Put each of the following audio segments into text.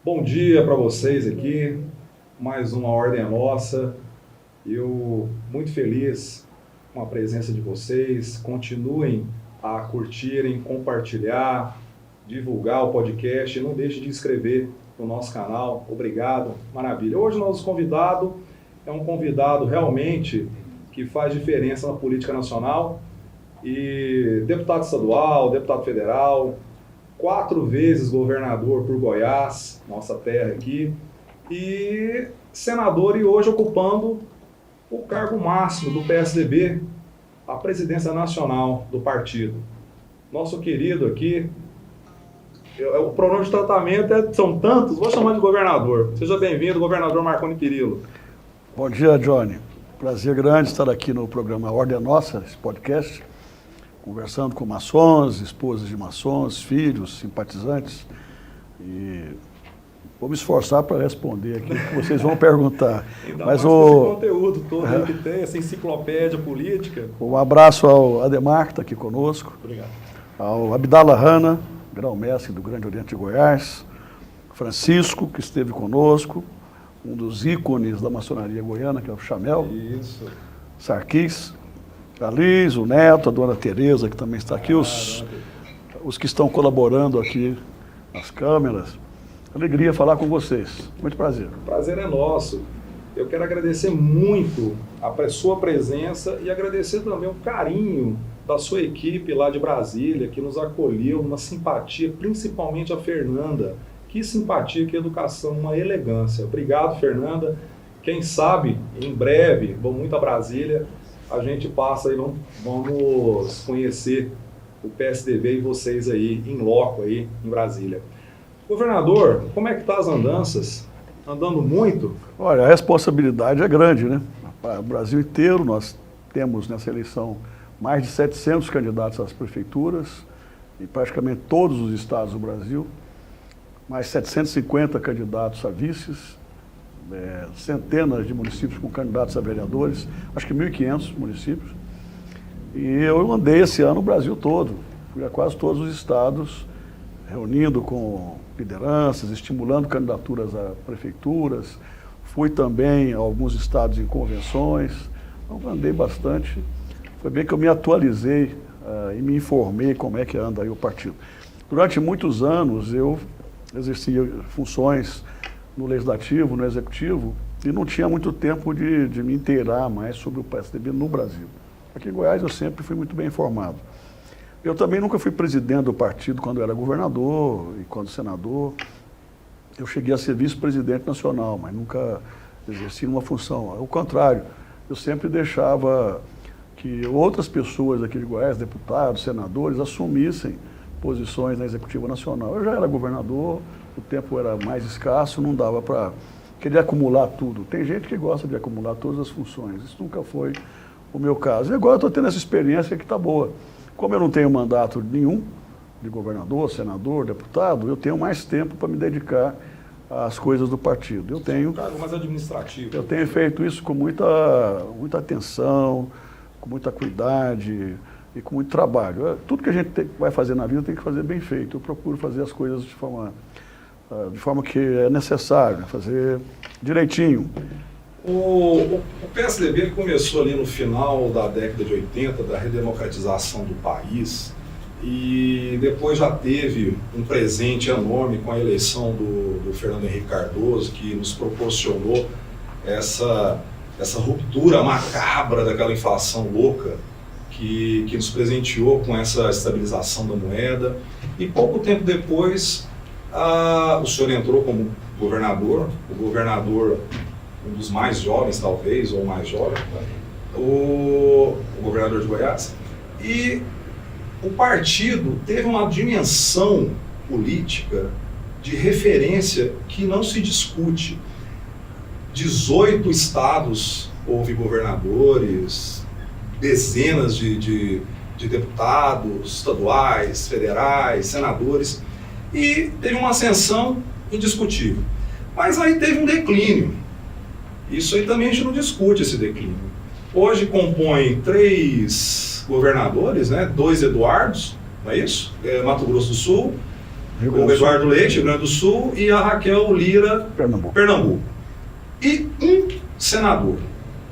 Bom dia para vocês aqui, mais uma Ordem é Nossa. Eu muito feliz com a presença de vocês. Continuem a curtirem, compartilhar, divulgar o podcast. Não deixe de inscrever no nosso canal. Obrigado, maravilha. Hoje o nosso convidado é um convidado realmente que faz diferença na política nacional. E deputado estadual, deputado federal, 4 vezes governador por Goiás, nossa terra aqui, e senador e hoje ocupando o cargo máximo do PSDB, a presidência nacional do partido. Nosso querido aqui, o pronome de tratamento são tantos, vou chamar de governador. Seja bem-vindo, governador Marconi Perillo. Bom dia, Johnny. Prazer grande estar aqui no programa Ordem é Nossa, esse podcast, conversando com maçons, esposas de maçons, filhos, simpatizantes. E vou me esforçar para responder aqui o que vocês vão perguntar. Ainda mais esse conteúdo todo aí que tem, essa enciclopédia política. Um abraço ao Ademar, que está aqui conosco. Obrigado. Ao Abdala Hanna, grão-mestre do Grande Oriente de Goiás. Francisco, que esteve conosco. Um dos ícones da maçonaria goiana, que é o Chamel. Isso. Sarquis. A Liz, o Neto, a dona Tereza, que também está aqui, os que estão colaborando aqui nas câmeras. Alegria falar com vocês. Muito prazer. O prazer é nosso. Eu quero agradecer muito a sua presença e agradecer também o carinho da sua equipe lá de Brasília, que nos acolheu, uma simpatia, principalmente a Fernanda. Que simpatia, que educação, uma elegância. Obrigado, Fernanda. Quem sabe, em breve, vou muito a Brasília, a gente passa e vamos conhecer o PSDB e vocês aí, em loco aí, em Brasília. Governador, como é que tá as andanças? Andando muito? Olha, a responsabilidade é grande, né? O Brasil inteiro, nós temos nessa eleição mais de 700 candidatos às prefeituras, em praticamente todos os estados do Brasil, mais 750 candidatos a vices, centenas de municípios com candidatos a vereadores, acho que 1.500 municípios. E eu andei esse ano o Brasil todo, fui a quase todos os estados, reunindo com lideranças, estimulando candidaturas a prefeituras, fui também a alguns estados em convenções, então andei bastante. Foi bem que eu me atualizei e me informei como é que anda aí o partido. Durante muitos anos eu exercia funções no Legislativo, no Executivo, e não tinha muito tempo de me inteirar mais sobre o PSDB no Brasil. Aqui em Goiás eu sempre fui muito bem informado. Eu também nunca fui presidente do partido quando era governador e quando senador. Eu cheguei a ser vice-presidente nacional, mas nunca exerci uma função. Ao contrário, eu sempre deixava que outras pessoas aqui de Goiás, deputados, senadores, assumissem posições na Executiva Nacional. Eu já era governador, o tempo era mais escasso, não dava para querer acumular tudo. Tem gente que gosta de acumular todas as funções, isso nunca foi o meu caso. E agora eu estou tendo essa experiência que está boa. Como eu não tenho mandato nenhum de governador, senador, deputado, eu tenho mais tempo para me dedicar às coisas do partido. Eu tenho cargo mais administrativo. Eu tenho feito isso com muita atenção, com muita cuidado e com muito trabalho. Tudo que a gente vai fazer na vida tem que fazer bem feito. Eu procuro fazer as coisas de forma que é necessário, fazer direitinho. O PSDB ele começou ali no final da década de 80, da redemocratização do país, e depois já teve um presente enorme com a eleição do Fernando Henrique Cardoso, que nos proporcionou essa ruptura macabra daquela inflação louca, que nos presenteou com essa estabilização da moeda. E pouco tempo depois, o senhor entrou como governador, o governador, um dos mais jovens talvez, ou mais jovem, o governador de Goiás, e o partido teve uma dimensão política de referência que não se discute. 18 estados houve governadores, dezenas de deputados estaduais, federais, senadores, e teve uma ascensão indiscutível. Mas aí teve um declínio. Isso aí também a gente não discute, esse declínio. Hoje compõe 3 governadores, né? 2 Eduardos, não é isso? Mato Grosso do Sul, O Eduardo Leite, Rio Grande do Sul, e a Raquel Lira, Pernambuco. E um senador.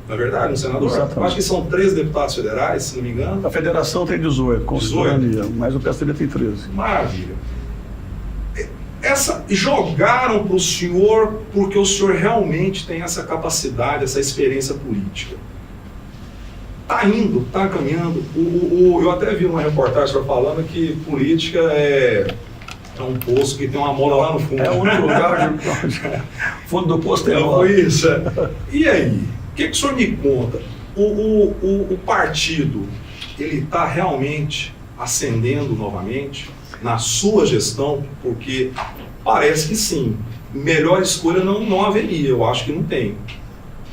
Na verdade, um senador. Exatamente. Acho que são 13 deputados federais, se não me engano. A federação tem 18, com cidadania, mas o PSDB tem 13. Maravilha. Jogaram para o senhor porque o senhor realmente tem essa capacidade, essa experiência política. Está indo, está caminhando. Eu até vi uma reportagem falando que política é um poço que tem uma mola lá no fundo. É o único lugar onde fundo do poço tem mola. Isso. E aí, o que o senhor me conta? O partido, ele está realmente ascendendo novamente na sua gestão? Porque parece que sim. Melhor escolha não haveria, eu acho que não tem. O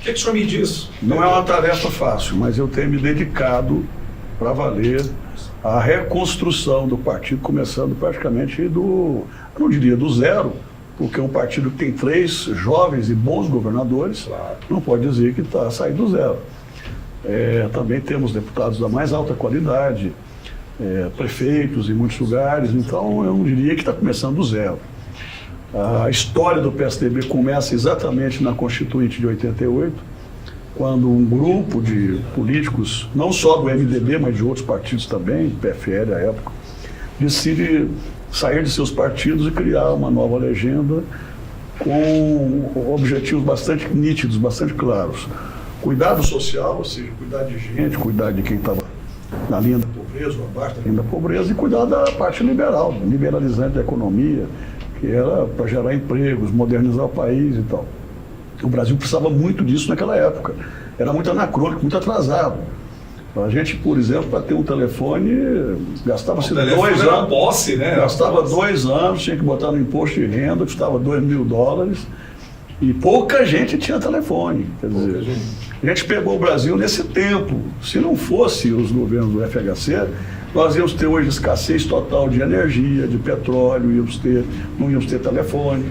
que o senhor me diz? Não é uma tarefa fácil, mas eu tenho me dedicado para valer a reconstrução do partido, começando praticamente eu não diria do zero, porque um partido que tem 3 jovens e bons governadores, claro, não pode dizer que está saindo do zero. Também temos deputados da mais alta qualidade, prefeitos em muitos lugares, então eu não diria que está começando do zero. A história do PSDB começa exatamente na Constituinte de 88, quando um grupo de políticos, não só do MDB, mas de outros partidos também, PFL à época, decide sair de seus partidos e criar uma nova legenda com objetivos bastante nítidos, bastante claros. Cuidado social, ou seja, cuidar de gente, cuidar de quem estava na linha da pobreza ou abaixo da linha da pobreza, e cuidar da parte liberal, liberalizante da economia, que era para gerar empregos, modernizar o país e tal. O Brasil precisava muito disso naquela época. Era muito anacrônico, muito atrasado. A gente, por exemplo, para ter um telefone, gastava-se 2 anos. Posse, né? Gastava 2 anos, tinha que botar no imposto de renda, custava $2.000. E pouca gente tinha telefone. Quer dizer, a gente pegou o Brasil nesse tempo. Se não fosse os governos do FHC, nós íamos ter hoje escassez total de energia, de petróleo, não íamos ter telefone.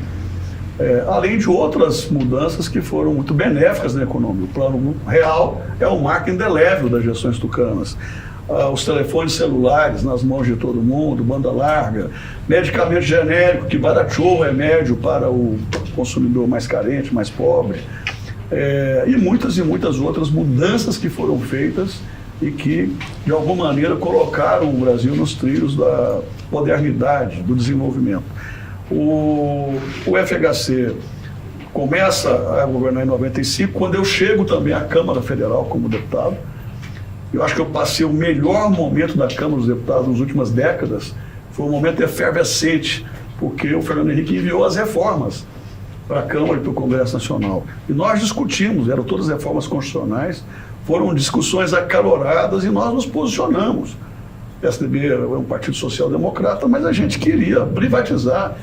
Além de outras mudanças que foram muito benéficas na economia. O Plano Real é o marco indelével das gestões tucanas. Os telefones celulares nas mãos de todo mundo, banda larga, medicamento genérico que barateou o remédio para o consumidor mais carente, mais pobre, e muitas outras mudanças que foram feitas e que, de alguma maneira, colocaram o Brasil nos trilhos da modernidade, do desenvolvimento. O FHC começa a governar em 95, quando eu chego também à Câmara Federal como deputado. Eu acho que eu passei o melhor momento da Câmara dos Deputados nas últimas décadas. Foi um momento efervescente, porque o Fernando Henrique enviou as reformas para a Câmara e para o Congresso Nacional. E nós discutimos, eram todas reformas constitucionais, foram discussões acaloradas e nós nos posicionamos. O PSDB é um partido social-democrata, mas a gente queria privatizar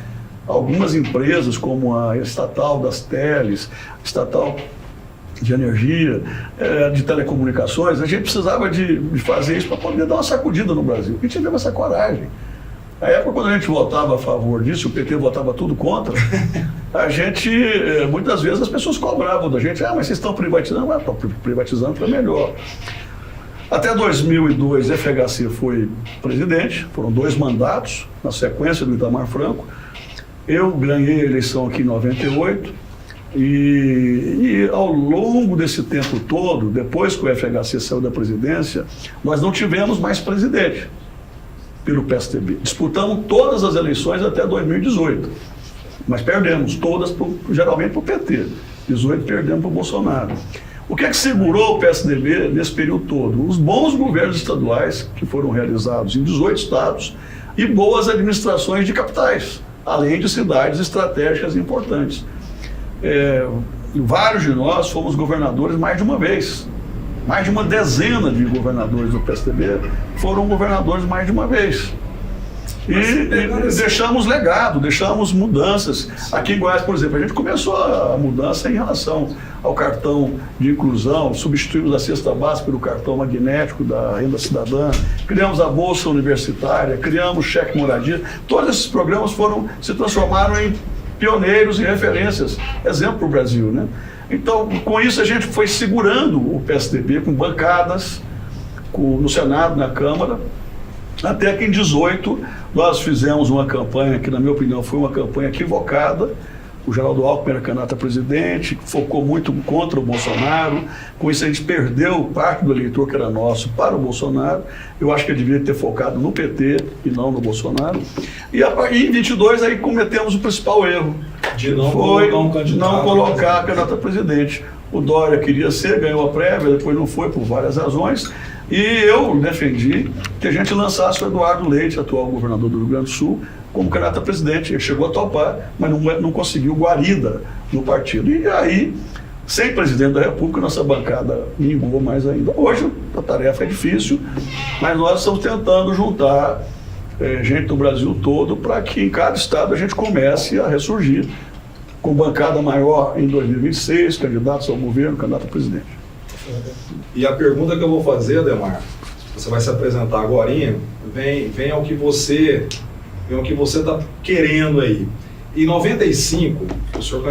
algumas empresas, como a estatal das teles, estatal de energia, de telecomunicações. A gente precisava de fazer isso para poder dar uma sacudida no Brasil. A gente teve essa coragem. Na época, quando a gente votava a favor disso, o PT votava tudo contra, a gente, muitas vezes, as pessoas cobravam da gente, mas vocês estão privatizando? Estão privatizando para melhor. Até 2002, FHC foi presidente, foram 2 mandatos, na sequência do Itamar Franco. Eu ganhei a eleição aqui em 98, e ao longo desse tempo todo, depois que o FHC saiu da presidência, nós não tivemos mais presidente pelo PSDB. Disputamos todas as eleições até 2018, mas perdemos todas, geralmente para o PT. 18 perdemos para o Bolsonaro. O que é que segurou o PSDB nesse período todo? Os bons governos estaduais que foram realizados em 18 estados e boas administrações de capitais, além de cidades estratégicas importantes. Vários de nós fomos governadores mais de uma vez. Mais de uma dezena de governadores do PSDB foram governadores mais de uma vez. E deixamos legado, deixamos mudanças. Aqui em Goiás, por exemplo, a gente começou a mudança em relação ao cartão de inclusão, substituímos a cesta básica pelo cartão magnético da renda cidadã, criamos a Bolsa Universitária, criamos o cheque moradia. Todos esses programas se transformaram em pioneiros e referências, exemplo para o Brasil, né? Então, com isso a gente foi segurando o PSDB com bancadas no Senado, na Câmara, Até que em 18 nós fizemos uma campanha que, na minha opinião, foi uma campanha equivocada. O Geraldo Alckmin era candidato a presidente, focou muito contra o Bolsonaro. Com isso a gente perdeu parte do eleitor que era nosso para o Bolsonaro. Eu acho que ele deveria ter focado no PT e não no Bolsonaro. E em 22 aí cometemos o principal erro. De não foi colocar um candidato. Não colocar candidato a presidente. O Dória queria ser, ganhou a prévia, depois não foi por várias razões. E eu defendi que a gente lançasse o Eduardo Leite, atual governador do Rio Grande do Sul, como candidato a presidente. Ele chegou a topar, mas não conseguiu guarida no partido. E aí, sem presidente da República, nossa bancada minguou mais ainda. Hoje a tarefa é difícil, mas nós estamos tentando juntar gente do Brasil todo para que em cada estado a gente comece a ressurgir com bancada maior em 2026, candidatos ao governo, candidato a presidente. E a pergunta que eu vou fazer, Ademar, você vai se apresentar agorinha, vem ao que você está querendo aí. Em 95, o senhor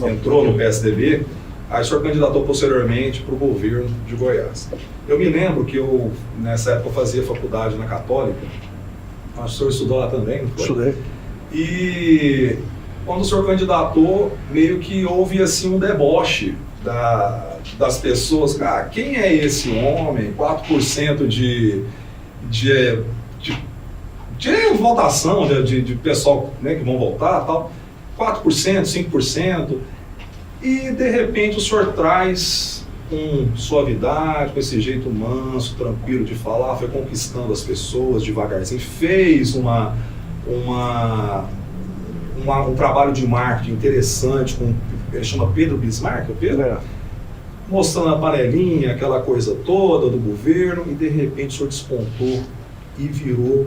entrou no PSDB, aí o senhor candidatou posteriormente para o governo de Goiás. Eu me lembro que eu, nessa época, fazia faculdade na Católica, acho que o senhor estudou lá também, não foi? Estudei. E quando o senhor candidatou, meio que houve assim um deboche das pessoas. Ah, quem é esse homem? 4% de votação de pessoal, né, que vão votar, tal. 4%, 5%. E de repente o senhor traz com suavidade, com esse jeito manso, tranquilo de falar, foi conquistando as pessoas devagarzinho, fez um trabalho de marketing interessante com, ele chama Pedro Bismarck, Pedro? Mostrando a panelinha, aquela coisa toda do governo, e de repente o senhor despontou e virou,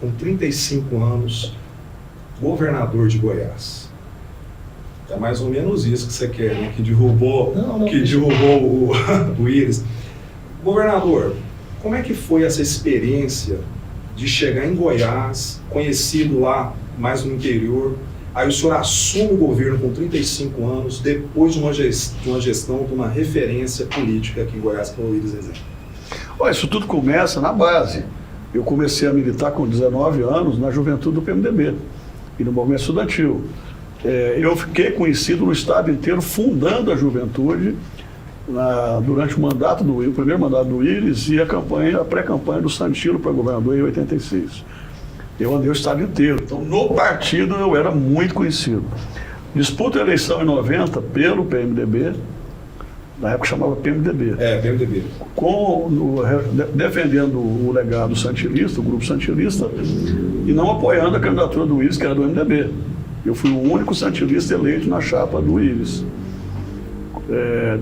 com 35 anos, governador de Goiás. É mais ou menos isso que você quer, né? Que derrubou o Íris. Governador, como é que foi essa experiência de chegar em Goiás, conhecido lá mais no interior, aí o senhor assume o governo com 35 anos, depois de uma gestão, de uma referência política aqui em Goiás, que é o Íris Rezende? Olha, isso tudo começa na base. Eu comecei a militar com 19 anos na juventude do PMDB e no movimento estudantil. Eu fiquei conhecido no estado inteiro fundando a juventude durante o primeiro mandato do Íris e a pré-campanha do Santilo para governador em 86. Eu andei o estado inteiro. Então, no partido, eu era muito conhecido. Disputa a eleição em 90 pelo PMDB, na época chamava PMDB. PMDB. Defendendo o legado santilista, o grupo santilista, e não apoiando a candidatura do Íris, que era do MDB. Eu fui o único santilista eleito na chapa do Íris.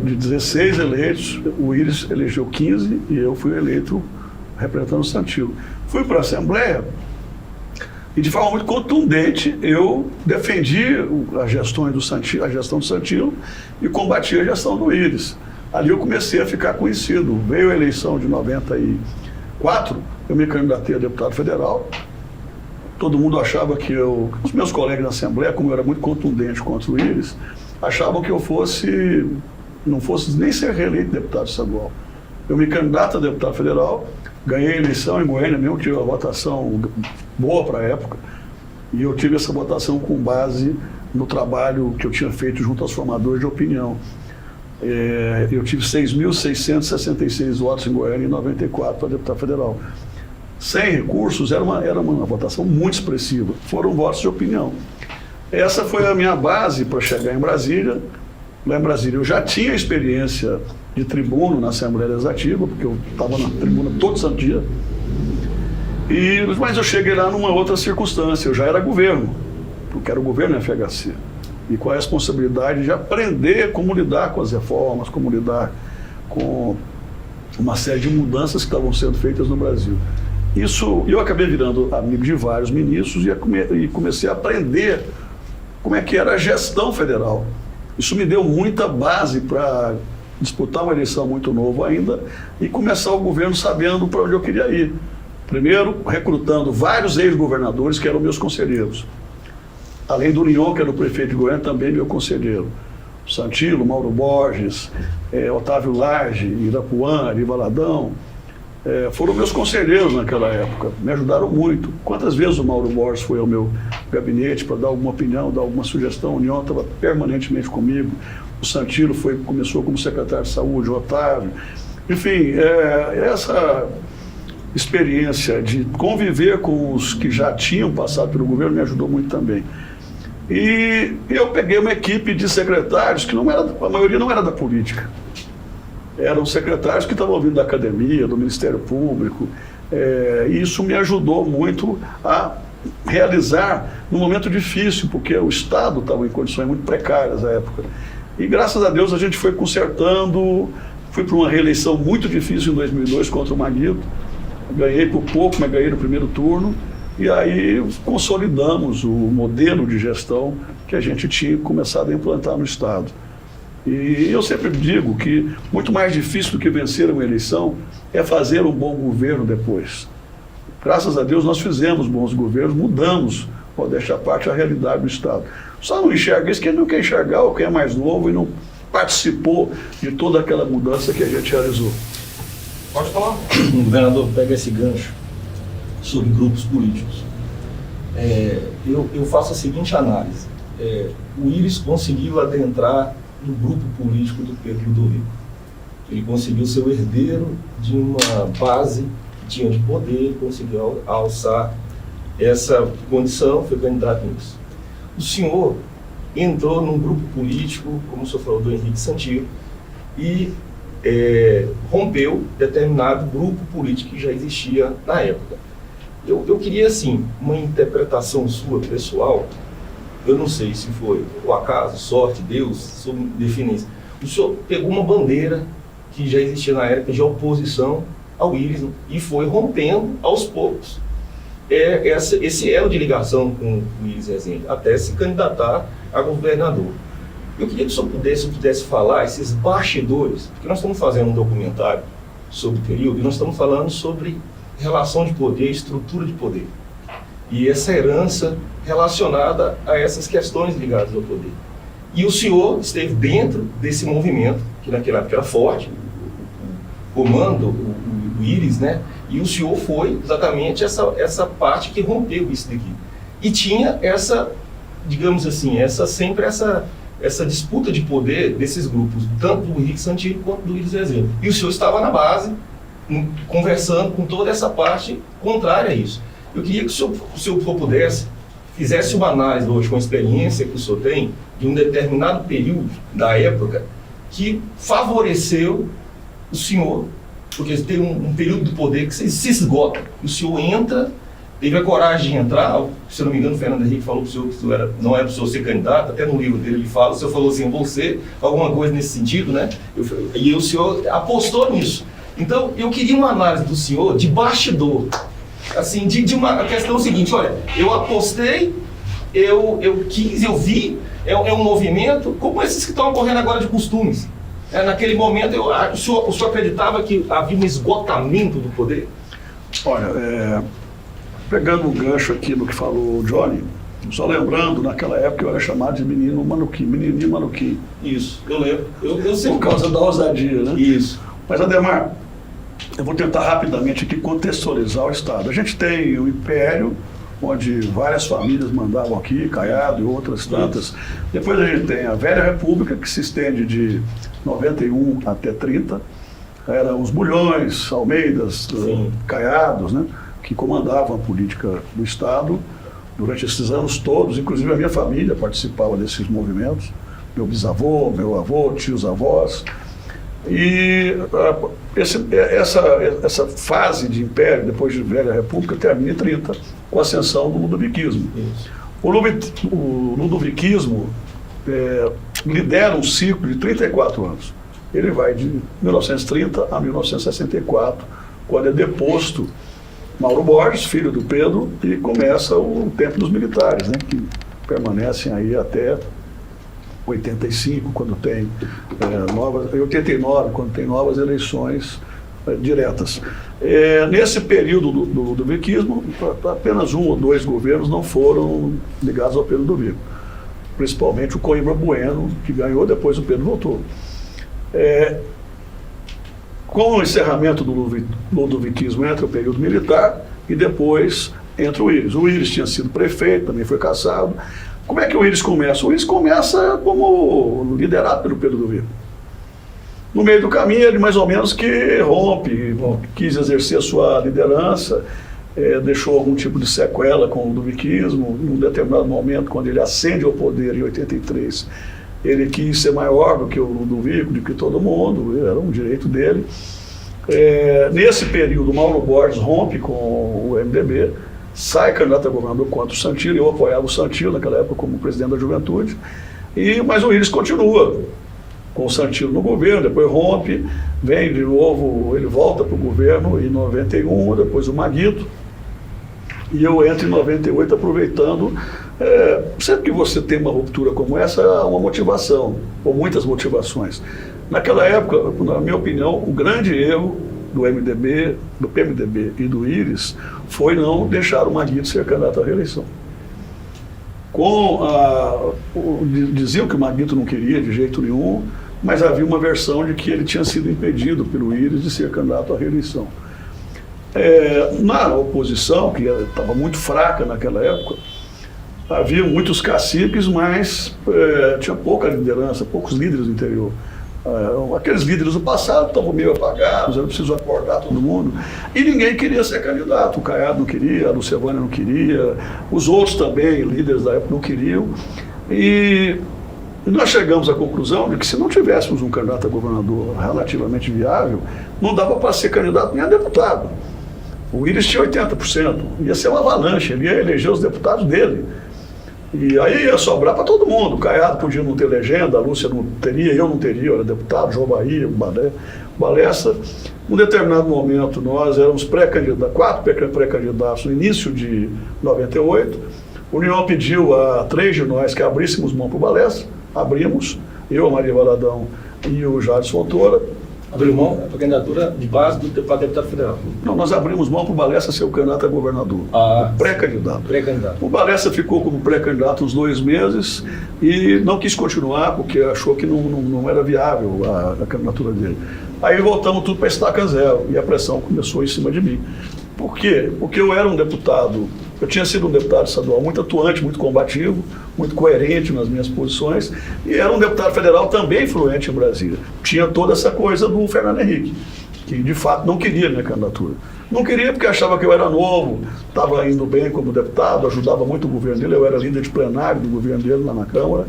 De 16 eleitos, o Íris elegeu 15 e eu fui eleito representando o Santilo. Fui para a Assembleia e, de forma muito contundente, eu defendi a gestão do Santilo e combati a gestão do Íris. Ali eu comecei a ficar conhecido. Veio a eleição de 94, eu me candidatei a deputado federal. Todo mundo achava que os meus colegas na Assembleia, como eu era muito contundente contra o Íris, achavam que eu não fosse nem ser reeleito deputado estadual. Eu me candidato a deputado federal, ganhei a eleição em Goiânia mesmo, tive uma votação boa para a época, e eu tive essa votação com base no trabalho que eu tinha feito junto aos formadores de opinião. Eu tive 6.666 votos em Goiânia em 94 para deputado federal. Sem recursos, era uma votação muito expressiva. Foram votos de opinião. Essa foi a minha base para chegar em Brasília. Lá em Brasília eu já tinha experiência de tribuno na Assembleia Legislativa, porque eu estava na tribuna todo santo dia. Mas eu cheguei lá numa outra circunstância. Eu já era governo, porque era o governo FHC. E com a responsabilidade de aprender como lidar com as reformas, como lidar com uma série de mudanças que estavam sendo feitas no Brasil. Eu acabei virando amigo de vários ministros e comecei a aprender como é que era a gestão federal. Isso me deu muita base para disputar uma eleição muito novo ainda e começar o governo sabendo para onde eu queria ir. Primeiro, recrutando vários ex-governadores que eram meus conselheiros. Além do União, que era o prefeito de Goiânia, também meu conselheiro. Santilo, Mauro Borges, Otávio Lage, Irapuã, Ari Valadão, foram meus conselheiros naquela época, me ajudaram muito. Quantas vezes o Mauro Borges foi ao meu gabinete para dar alguma opinião, dar alguma sugestão? O União estava permanentemente comigo. O Santilo começou como secretário de saúde, o Otávio. Enfim, essa experiência de conviver com os que já tinham passado pelo governo me ajudou muito também. E eu peguei uma equipe de secretários que a maioria não era da política. Eram secretários que estavam vindo da academia, do Ministério Público, e isso me ajudou muito a realizar num momento difícil, porque o Estado estava em condições muito precárias na época. E graças a Deus a gente foi consertando, fui para uma reeleição muito difícil em 2002 contra o Maguito, ganhei por pouco, mas ganhei no primeiro turno, e aí consolidamos o modelo de gestão que a gente tinha começado a implantar no Estado. E eu sempre digo que muito mais difícil do que vencer uma eleição é fazer um bom governo depois. Graças a Deus nós fizemos bons governos, mudamos, modéstia à parte, a realidade do Estado. Só não enxerga isso quem não quer enxergar ou quem é mais novo e não participou de toda aquela mudança que a gente realizou. Pode falar. O governador pega esse gancho sobre grupos políticos. Eu faço a seguinte análise. O Íris conseguiu adentrar no grupo político do Pedro Ludovico. Ele conseguiu ser o herdeiro de uma base que tinha de poder, ele conseguiu alçar essa condição, foi candidato nisso. O senhor entrou num grupo político, como o senhor falou, do Henrique Santilo, e rompeu determinado grupo político que já existia na época. Eu queria, assim, uma interpretação sua, pessoal. Eu não sei se foi o acaso, sorte, Deus, sobre definir isso. O senhor pegou uma bandeira que já existia na época de oposição ao Íris e foi rompendo aos poucos esse elo de ligação com o Íris Rezende, até se candidatar a governador. Eu queria que o senhor pudesse falar esses bastidores, porque nós estamos fazendo um documentário sobre o período e nós estamos falando sobre relação de poder, estrutura de poder. E essa herança relacionada a essas questões ligadas ao poder. E o senhor esteve dentro desse movimento, que naquela época era forte, o comando, o Íris, né? E o senhor foi exatamente essa parte que rompeu isso daqui. E tinha essa, digamos assim, sempre essa disputa de poder desses grupos, tanto do Henrique Santilo quanto do Íris Rezende. E o senhor estava na base, conversando com toda essa parte contrária a isso. Eu queria que o senhor pudesse, fizesse uma análise hoje com a experiência que o senhor tem de um determinado período da época que favoreceu o senhor, porque tem um período de poder que se esgota. O senhor entra, teve a coragem de entrar, se não me engano o Fernando Henrique falou para o senhor que não era para o senhor ser candidato, até no livro dele ele fala, o senhor falou assim, você, alguma coisa nesse sentido, né? E o senhor apostou nisso. Então, eu queria uma análise do senhor de bastidor, assim, de uma questão seguinte, olha, eu apostei, eu quis, eu vi, é um movimento, como esses que estão ocorrendo agora de costumes. Naquele momento, o senhor acreditava que havia um esgotamento do poder? Olha, pegando um gancho aqui no que falou o Johnny, só lembrando, naquela época eu era chamado de menino maluquinho, menininho maluquinho. Isso, eu lembro. Eu sei por causa da ousadia, né? Isso. Mas, Ademar, eu vou tentar rapidamente aqui contextualizar o Estado. A gente tem o Império, onde várias famílias mandavam aqui, Caiado e outras tantas. Depois a gente tem a Velha República, que se estende de 91 até 30. Eram os Bulhões, Almeidas, Caiados, né, que comandavam a política do Estado durante esses anos todos. Inclusive a minha família participava desses movimentos. Meu bisavô, meu avô, tios avós. E essa fase de império, depois de Velha República, termina em 30, com a ascensão do ludoviquismo. O ludoviquismo lidera um ciclo de 34 anos. Ele vai de 1930 a 1964, quando é deposto Mauro Borges, filho do Pedro, e começa o tempo dos militares, né, que permanecem aí até 85, quando tem 89, quando tem novas eleições diretas. Nesse período do ludoviquismo, apenas um ou dois governos não foram ligados ao Pedro Ludovico, principalmente o Coimbra Bueno, que ganhou, depois o Pedro voltou. Com o encerramento do ludoviquismo entra o período militar e depois entra o Íris. O Íris tinha sido prefeito, também foi cassado. Como é que o Íris começa? O Íris começa como liderado pelo Pedro do Vico. No meio do caminho, ele mais ou menos que rompe, quis exercer a sua liderança, deixou algum tipo de sequela com o ludoviquismo. Em um determinado momento, quando ele ascende ao poder em 83, ele quis ser maior do que o Ludovico, do que todo mundo, era um direito dele. Nesse período, Mauro Borges rompe com o MDB, sai candidato a governador contra o Santilo. Eu apoiava o Santilo naquela época como presidente da Juventude, mas o Íris continua com o Santilo no governo, depois rompe, vem de novo, ele volta para o governo em 91, depois o Maguito, e eu entro em 98 aproveitando. Sempre que você tem uma ruptura como essa, há uma motivação, ou muitas motivações. Naquela época, na minha opinião, o grande erro do MDB, do PMDB e do Íris foi não deixar o Maguito ser candidato à reeleição. Diziam que o Maguito não queria de jeito nenhum, mas havia uma versão de que ele tinha sido impedido pelo Íris de ser candidato à reeleição. Na oposição, que estava muito fraca naquela época, havia muitos caciques, mas tinha pouca liderança, poucos líderes do interior. Aqueles líderes do passado estavam meio apagados, era preciso acordar todo mundo, e ninguém queria ser candidato. O Caiado não queria, a Lucevânia não queria, os outros também, líderes da época, não queriam. E nós chegamos à conclusão de que se não tivéssemos um candidato a governador relativamente viável, não dava para ser candidato nem a deputado. O Íris tinha 80%, ia ser uma avalanche, ele ia eleger os deputados dele. E aí ia sobrar para todo mundo. O Caiado podia não ter legenda, a Lúcia não teria, eu não teria, eu era deputado, João Bahia, Balessa. Num determinado momento, nós éramos quatro pré-candidatos no início de 98. O União pediu a 3 de nós que abríssemos mão para o Balessa, abrimos, eu, a Maria Valadão e o Jades Fontoura. Abriu mão para candidatura de base para deputado federal. Não, nós abrimos mão para o Balessa ser o candidato a governador. Pré-candidato. O Balessa ficou como pré-candidato uns 2 meses e não quis continuar porque achou que não era viável a candidatura dele. Aí voltamos tudo para a estaca zero e a pressão começou em cima de mim. Por quê? Porque eu era um deputado, eu tinha sido um deputado estadual muito atuante, muito combativo, muito coerente nas minhas posições, e era um deputado federal também influente em Brasília. Tinha toda essa coisa do Fernando Henrique, que de fato não queria minha candidatura. Não queria porque achava que eu era novo, estava indo bem como deputado, ajudava muito o governo dele, eu era líder de plenário do governo dele lá na Câmara.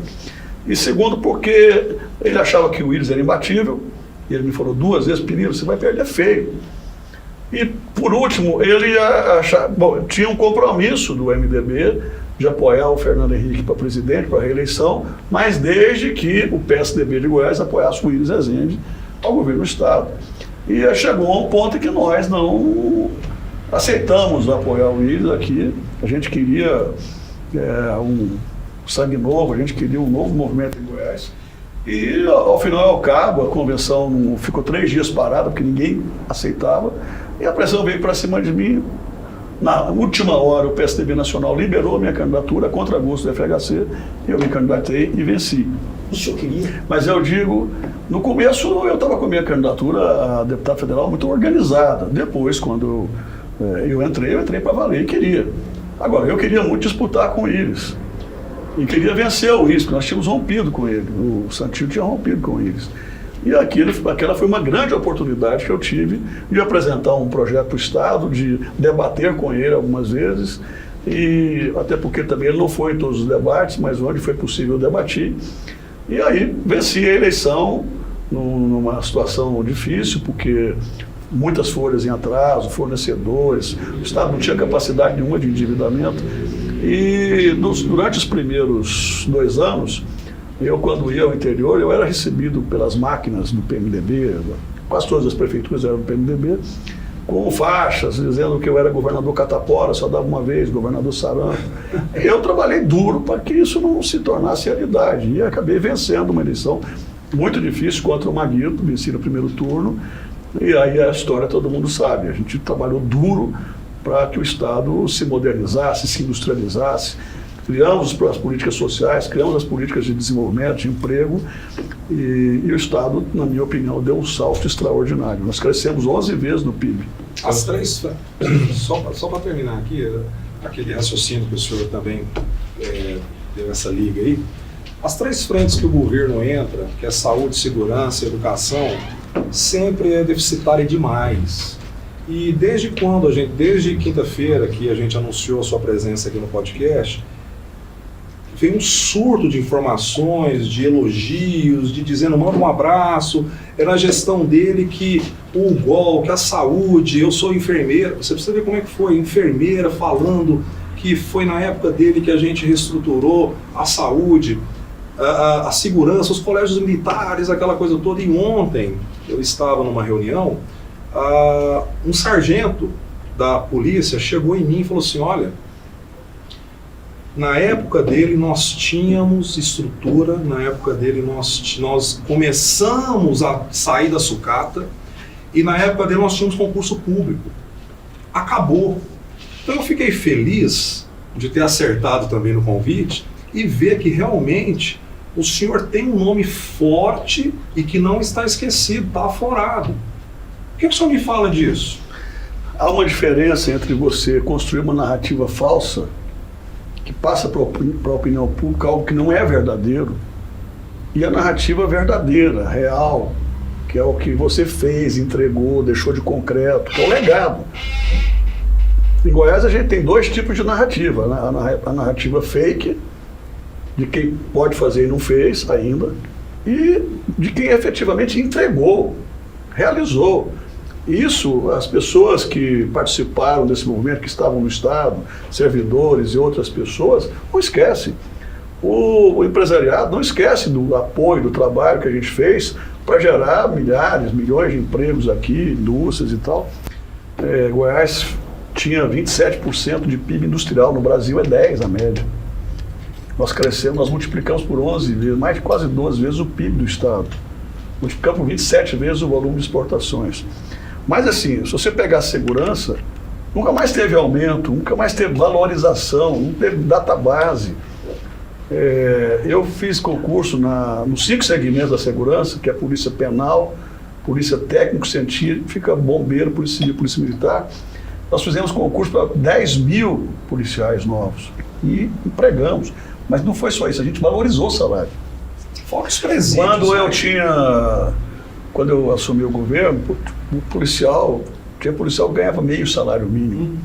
E segundo, porque ele achava que o Íris era imbatível, e ele me falou 2 vezes: Pinheiro, você vai perder feio. E, por último, ele tinha um compromisso do MDB de apoiar o Fernando Henrique para presidente, para a reeleição, mas desde que o PSDB de Goiás apoiasse o Íris Rezende ao governo do Estado. E chegou a um ponto em que nós não aceitamos apoiar o Íris aqui. A gente queria um sangue novo, a gente queria um novo movimento em Goiás. E, ao final e ao cabo, a convenção ficou 3 dias parada, porque ninguém aceitava. E a pressão veio para cima de mim. Na última hora, o PSDB Nacional liberou a minha candidatura contra gosto do FHC. Eu me candidatei e venci. O senhor queria? Mas eu digo, no começo eu estava com a minha candidatura a deputado federal muito organizada. Depois, quando eu entrei para valer e queria. Agora, eu queria muito disputar com o Íris. E queria vencer o Íris, porque nós tínhamos rompido com ele. O Santilo tinha rompido com o Íris. E aquela foi uma grande oportunidade que eu tive de apresentar um projeto para o Estado, de debater com ele algumas vezes, e até porque também ele não foi em todos os debates, mas onde foi possível eu debati. E aí venci a eleição numa situação difícil, porque muitas folhas em atraso, fornecedores, o Estado não tinha capacidade nenhuma de endividamento. E durante os primeiros 2 anos, quando ia ao interior, eu era recebido pelas máquinas do PMDB, quase todas as prefeituras eram do PMDB, com faixas dizendo que eu era governador catapora, só dava uma vez, governador sarampo. Eu trabalhei duro para que isso não se tornasse realidade e acabei vencendo uma eleição muito difícil contra o Maguito, venci no primeiro turno, e aí a história todo mundo sabe. A gente trabalhou duro para que o Estado se modernizasse, se industrializasse. criamos as políticas sociais, criamos as políticas de desenvolvimento, de emprego, e o Estado, na minha opinião, deu um salto extraordinário. Nós crescemos 11 vezes no PIB. As três, só para terminar aqui, aquele raciocínio que o senhor também deu essa liga aí, as três frentes que o governo entra, que é saúde, segurança e educação, sempre é deficitária demais. E desde quinta-feira que a gente anunciou a sua presença aqui no podcast, veio um surto de informações, de elogios, de dizendo manda um abraço, era a gestão dele que o UGOL, que a saúde, eu sou enfermeira, você precisa ver como é que foi, enfermeira falando que foi na época dele que a gente reestruturou a saúde, a segurança, os colégios militares, aquela coisa toda. E ontem eu estava numa reunião, um sargento da polícia chegou em mim e falou assim, olha, na época dele nós tínhamos estrutura, na época dele nós começamos a sair da sucata, e na época dele nós tínhamos concurso público. Acabou. Então eu fiquei feliz de ter acertado também no convite e ver que realmente o senhor tem um nome forte e que não está esquecido, está aforado. Por que o senhor me fala disso? Há uma diferença entre você construir uma narrativa falsa que passa para a opinião pública algo que não é verdadeiro, e a narrativa verdadeira, real, que é o que você fez, entregou, deixou de concreto, que é o legado. Em Goiás a gente tem dois tipos de narrativa, né? A narrativa fake, de quem pode fazer e não fez ainda, e de quem efetivamente entregou, realizou. Isso, as pessoas que participaram desse movimento, que estavam no Estado, servidores e outras pessoas, não esquecem. O empresariado não esquece do apoio, do trabalho que a gente fez para gerar milhares, milhões de empregos aqui, indústrias e tal. Goiás tinha 27% de PIB industrial, no Brasil é 10% a média. Nós crescemos, nós multiplicamos por 11 vezes, mais de quase 12 vezes o PIB do Estado. Multiplicamos por 27 vezes o volume de exportações. Mas assim, se você pegar a segurança, nunca mais teve aumento, nunca mais teve valorização, não teve database. Eu fiz concurso nos 5 segmentos da segurança, que é a polícia penal, polícia técnico-científica, bombeiro, polícia civil, polícia militar. Nós fizemos concurso para 10 mil policiais novos e empregamos. Mas não foi só isso, a gente valorizou o salário. Fora os presídios. Quando eu assumi o governo, o policial que ganhava meio salário mínimo.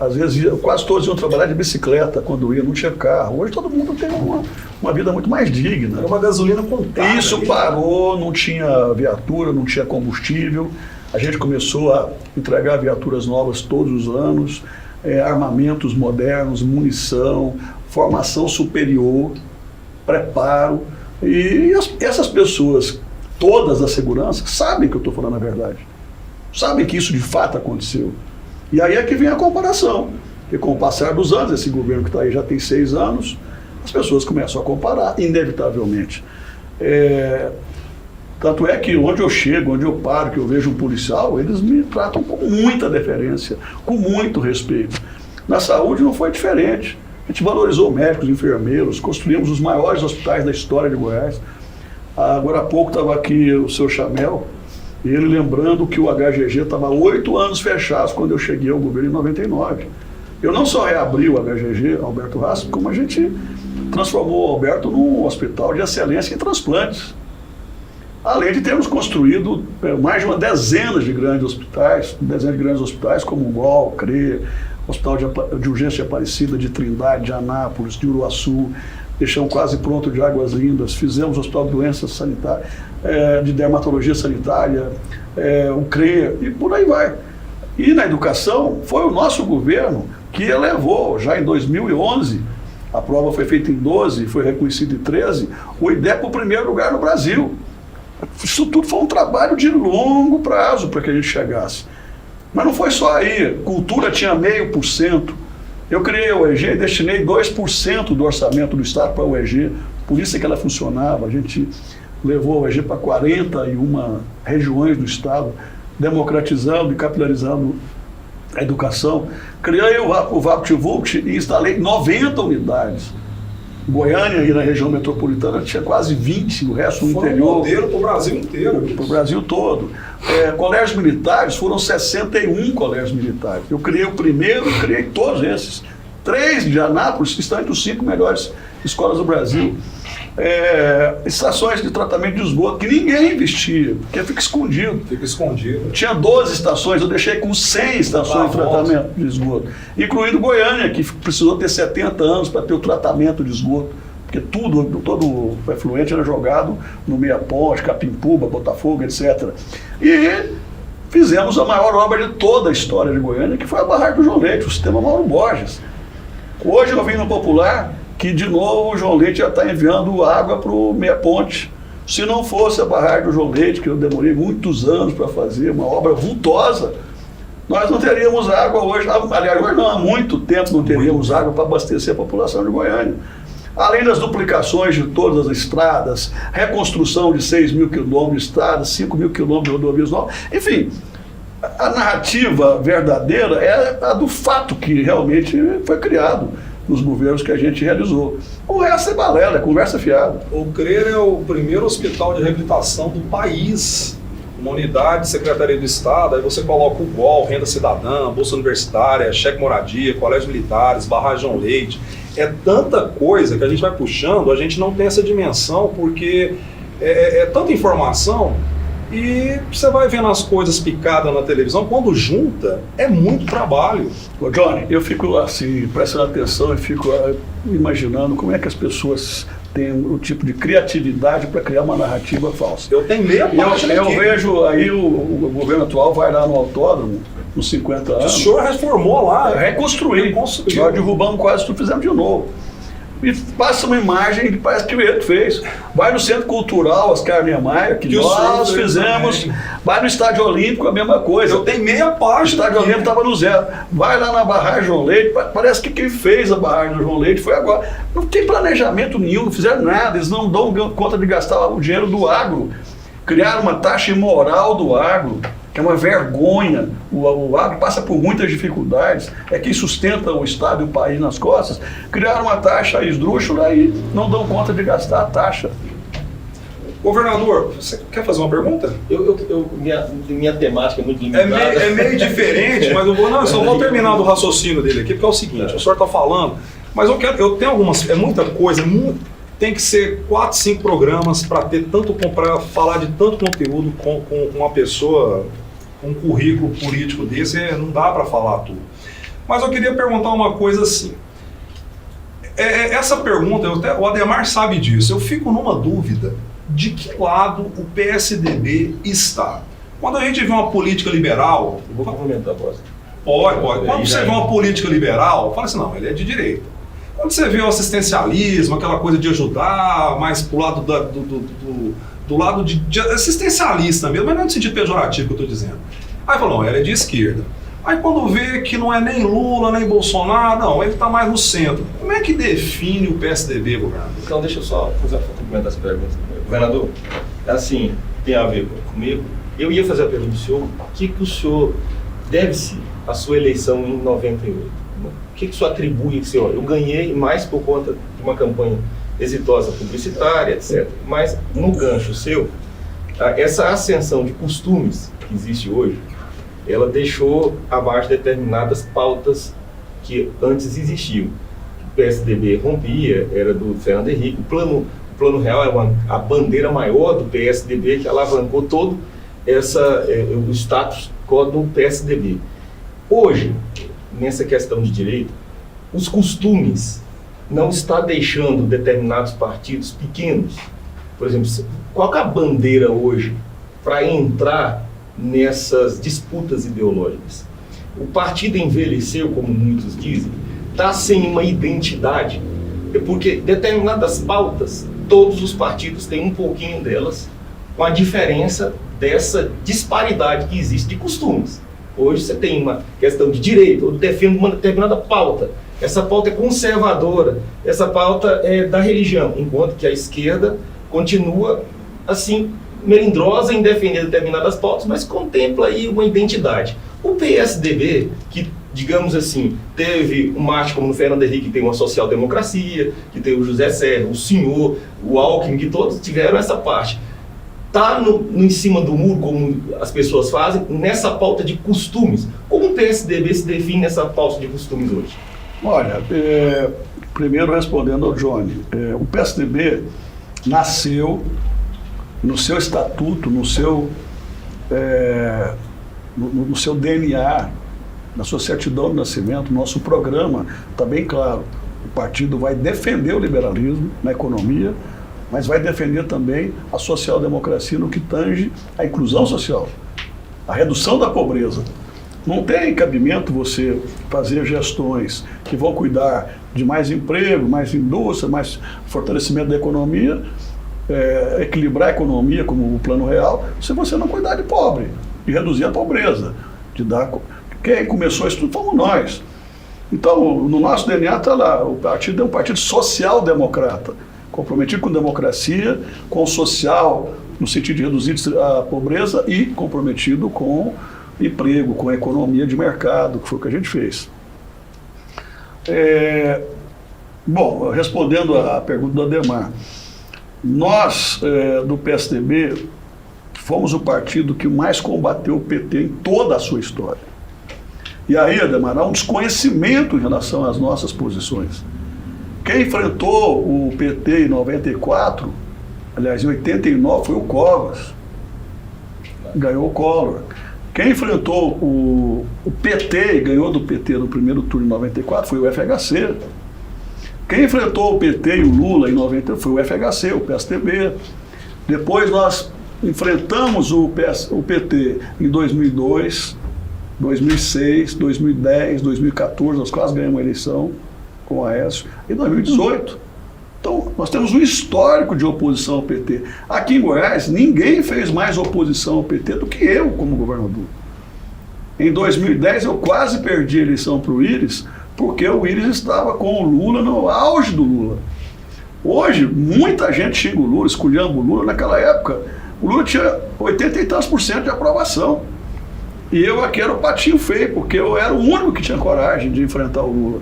Às vezes, quase todos iam trabalhar de bicicleta quando ia, não tinha carro. Hoje todo mundo tem uma vida muito mais digna. Era uma gasolina contada. Isso parou, não tinha viatura, não tinha combustível. A gente começou a entregar viaturas novas todos os anos, armamentos modernos, munição, formação superior, preparo. E essas pessoas, todas da segurança, sabem que eu estou falando a verdade. Sabem que isso de fato aconteceu. E aí é que vem a comparação. Porque com o passar dos anos, esse governo que está aí já tem 6 anos, as pessoas começam a comparar, inevitavelmente. Tanto é que onde eu chego, onde eu paro, que eu vejo um policial, eles me tratam com muita deferência, com muito respeito. Na saúde não foi diferente. A gente valorizou médicos, enfermeiros, construímos os maiores hospitais da história de Goiás. Agora há pouco estava aqui o seu Chamel, e ele lembrando que o HGG estava 8 anos fechados quando eu cheguei ao governo em 99. Eu não só reabri o HGG, Alberto Rasp, como a gente transformou o Alberto num hospital de excelência em transplantes. Além de termos construído mais de uma dezena de grandes hospitais, como o UGOL, CRE, Hospital de Urgência de Aparecida, de Trindade, de Anápolis, de Uruaçu, deixamos quase pronto de Águas Lindas, fizemos o Hospital de Doenças Sanitárias, de Dermatologia Sanitária, o CRE, e por aí vai. E na educação, foi o nosso governo que elevou, já em 2011, a prova foi feita em 12, foi reconhecida em 13, o IDEB para o primeiro lugar no Brasil. Isso tudo foi um trabalho de longo prazo para que a gente chegasse. Mas não foi só aí, cultura tinha 0,5%. Eu criei a UEG e destinei 2% do orçamento do Estado para a UEG, por isso é que ela funcionava. A gente levou a UEG para 41 regiões do Estado, democratizando e capilarizando a educação, criei o VaptVult e instalei 90 unidades. Goiânia e na região metropolitana tinha quase 20, o resto no interior. Foi um modelo para o Brasil inteiro. Para o Brasil todo. Colégios militares, foram 61 colégios militares. Eu criei o primeiro, criei todos esses. 3 de Anápolis estão entre os 5 melhores escolas do Brasil. Estações de tratamento de esgoto, que ninguém investia, porque fica escondido. Fica escondido. Tinha 12 estações, eu deixei com 100 estações de tratamento de esgoto. Incluindo Goiânia, que precisou ter 70 anos para ter o tratamento de esgoto. Porque todo o efluente era jogado no Meia Ponte, Capimpuba, Botafogo, etc. E fizemos a maior obra de toda a história de Goiânia, que foi a barragem do João Leite, o sistema Mauro Borges. Hoje eu vi no Popular que de novo o João Leite já está enviando água para o Meia Ponte. Se não fosse a barragem do João Leite, que eu demorei muitos anos para fazer, uma obra vultosa, nós não teríamos água hoje. Aliás, hoje não, há muito tempo não teríamos água para abastecer a população de Goiânia. Além das duplicações de todas as estradas, reconstrução de 6 mil quilômetros de estradas, 5 mil quilômetros de rodovias novas, enfim, a narrativa verdadeira é a do fato que realmente foi criado nos governos que a gente realizou. O resto é balela, é conversa fiada. O CRER é o primeiro hospital de reabilitação do país. Uma unidade, Secretaria do Estado, aí você coloca o GOL, Renda Cidadã, Bolsa Universitária, Cheque Moradia, Colégios Militares, Barragem João Leite. É tanta coisa que a gente vai puxando, a gente não tem essa dimensão, porque é tanta informação. E você vai vendo as coisas picadas na televisão, quando junta, é muito trabalho. Ô Johnny, eu fico assim, prestando atenção e fico imaginando como é que as pessoas têm o tipo de criatividade para criar uma narrativa falsa. Eu tenho meia página Eu aqui. vejo aí o governo atual vai lá no autódromo, nos 50 anos. O senhor reformou lá. Reconstruir. Nós derrubamos quase tudo, fizemos de novo. E passa uma imagem que parece que o Eto fez. Vai no Centro Cultural Oscar Niemeyer, que nós fizemos. Também. Vai no Estádio Olímpico, a mesma coisa. Eu tenho meia página. O Estádio Olímpico estava no zero. Vai lá na barragem João Leite, parece que quem fez a barragem do João Leite foi agora. Não tem planejamento nenhum, não fizeram nada, eles não dão conta de gastar o dinheiro do agro. Criaram uma taxa imoral do agro, que é uma vergonha. O agro passa por muitas dificuldades, é quem sustenta o Estado e o país nas costas. Criaram uma taxa esdrúxula e não dão conta de gastar a taxa. Governador, você quer fazer uma pergunta? Minha temática é muito limitada. É meio diferente, mas eu só vou terminar do raciocínio dele aqui, porque é o seguinte, o senhor está falando, mas eu tenho algumas, é muita coisa, tem que ser 4, 5 programas para falar de tanto conteúdo com uma pessoa, com um currículo político desse, não dá para falar tudo. Mas eu queria perguntar uma coisa assim. Essa pergunta, o Adhemar sabe disso, eu fico numa dúvida de que lado o PSDB está. Quando a gente vê uma política liberal... Eu vou complementar, posso? Pode. Quando você vê uma política liberal, fala assim, não, ele é de direita. Quando você vê o assistencialismo, aquela coisa de ajudar, mais pro lado do lado de assistencialista mesmo, mas não no sentido pejorativo que eu estou dizendo. Aí falou, não, ele é de esquerda. Aí quando vê que não é nem Lula, nem Bolsonaro, não, ele está mais no centro. Como é que define o PSDB, governador? Então deixa eu só complementar essa pergunta. Governador, assim, tem a ver comigo. Eu ia fazer a pergunta do senhor, o que o senhor deve-se à sua eleição em 98? O que o senhor atribui que senhor? Eu ganhei mais por conta de uma campanha exitosa publicitária, etc. Mas no gancho seu, essa ascensão de costumes que existe hoje, ela deixou abaixo determinadas pautas que antes existiam. O PSDB rompia, era do Fernando Henrique, o Plano Real é a bandeira maior do PSDB que alavancou todo o status quo do PSDB. Hoje, nessa questão de direito, os costumes não está deixando determinados partidos pequenos. Por exemplo, qual é a bandeira hoje para entrar nessas disputas ideológicas? O partido envelheceu, como muitos dizem, está sem uma identidade, porque determinadas pautas, todos os partidos têm um pouquinho delas, com a diferença dessa disparidade que existe de costumes. Hoje você tem uma questão de direito, eu defendo uma determinada pauta. Essa pauta é conservadora, essa pauta é da religião, enquanto que a esquerda continua, assim, melindrosa em defender determinadas pautas, mas contempla aí uma identidade. O PSDB, que, digamos assim, teve um mate como no Fernando Henrique, que tem uma social-democracia, que tem o José Serra, o senhor, o Alckmin, que todos tiveram essa parte. Está em cima do muro, como as pessoas fazem, nessa pauta de costumes. Como o PSDB se define nessa pauta de costumes hoje? Olha, primeiro respondendo ao Johnny, o PSDB nasceu no seu estatuto, no seu DNA, na sua certidão de nascimento, nosso programa está bem claro. O partido vai defender o liberalismo na economia, mas vai defender também a social-democracia no que tange a inclusão social, a redução da pobreza. Não tem cabimento você fazer gestões que vão cuidar de mais emprego, mais indústria, mais fortalecimento da economia, equilibrar a economia como o Plano Real, se você não cuidar de pobre, de reduzir a pobreza, de dar... Quem começou isso tudo fomos nós. Então, no nosso DNA está lá, o partido é um partido social-democrata, comprometido com democracia, com o social, no sentido de reduzir a pobreza, e comprometido com emprego, com a economia de mercado, que foi o que a gente fez. Bom, respondendo à pergunta do Ademar, nós, do PSDB, fomos o partido que mais combateu o PT em toda a sua história. E aí, Ademar, há um desconhecimento em relação às nossas posições. Quem enfrentou o PT em 94, aliás, em 89, foi o Covas. Ganhou o Collor. Quem enfrentou o PT e ganhou do PT no primeiro turno em 94 foi o FHC. Quem enfrentou o PT e o Lula em 90 foi o FHC, o PSDB. Depois nós enfrentamos o PT em 2002, 2006, 2010, 2014, nós quase ganhamos a eleição com o Aécio, em 2018. Então, nós temos um histórico de oposição ao PT. Aqui em Goiás, ninguém fez mais oposição ao PT do que eu como governador. Em 2010, eu quase perdi a eleição para o Íris, porque o Íris estava com o Lula no auge do Lula. Hoje, muita gente xinga o Lula, esculhamba o Lula. Naquela época, o Lula tinha 80 e tantos % de aprovação. E eu aqui era o patinho feio, porque eu era o único que tinha coragem de enfrentar o Lula.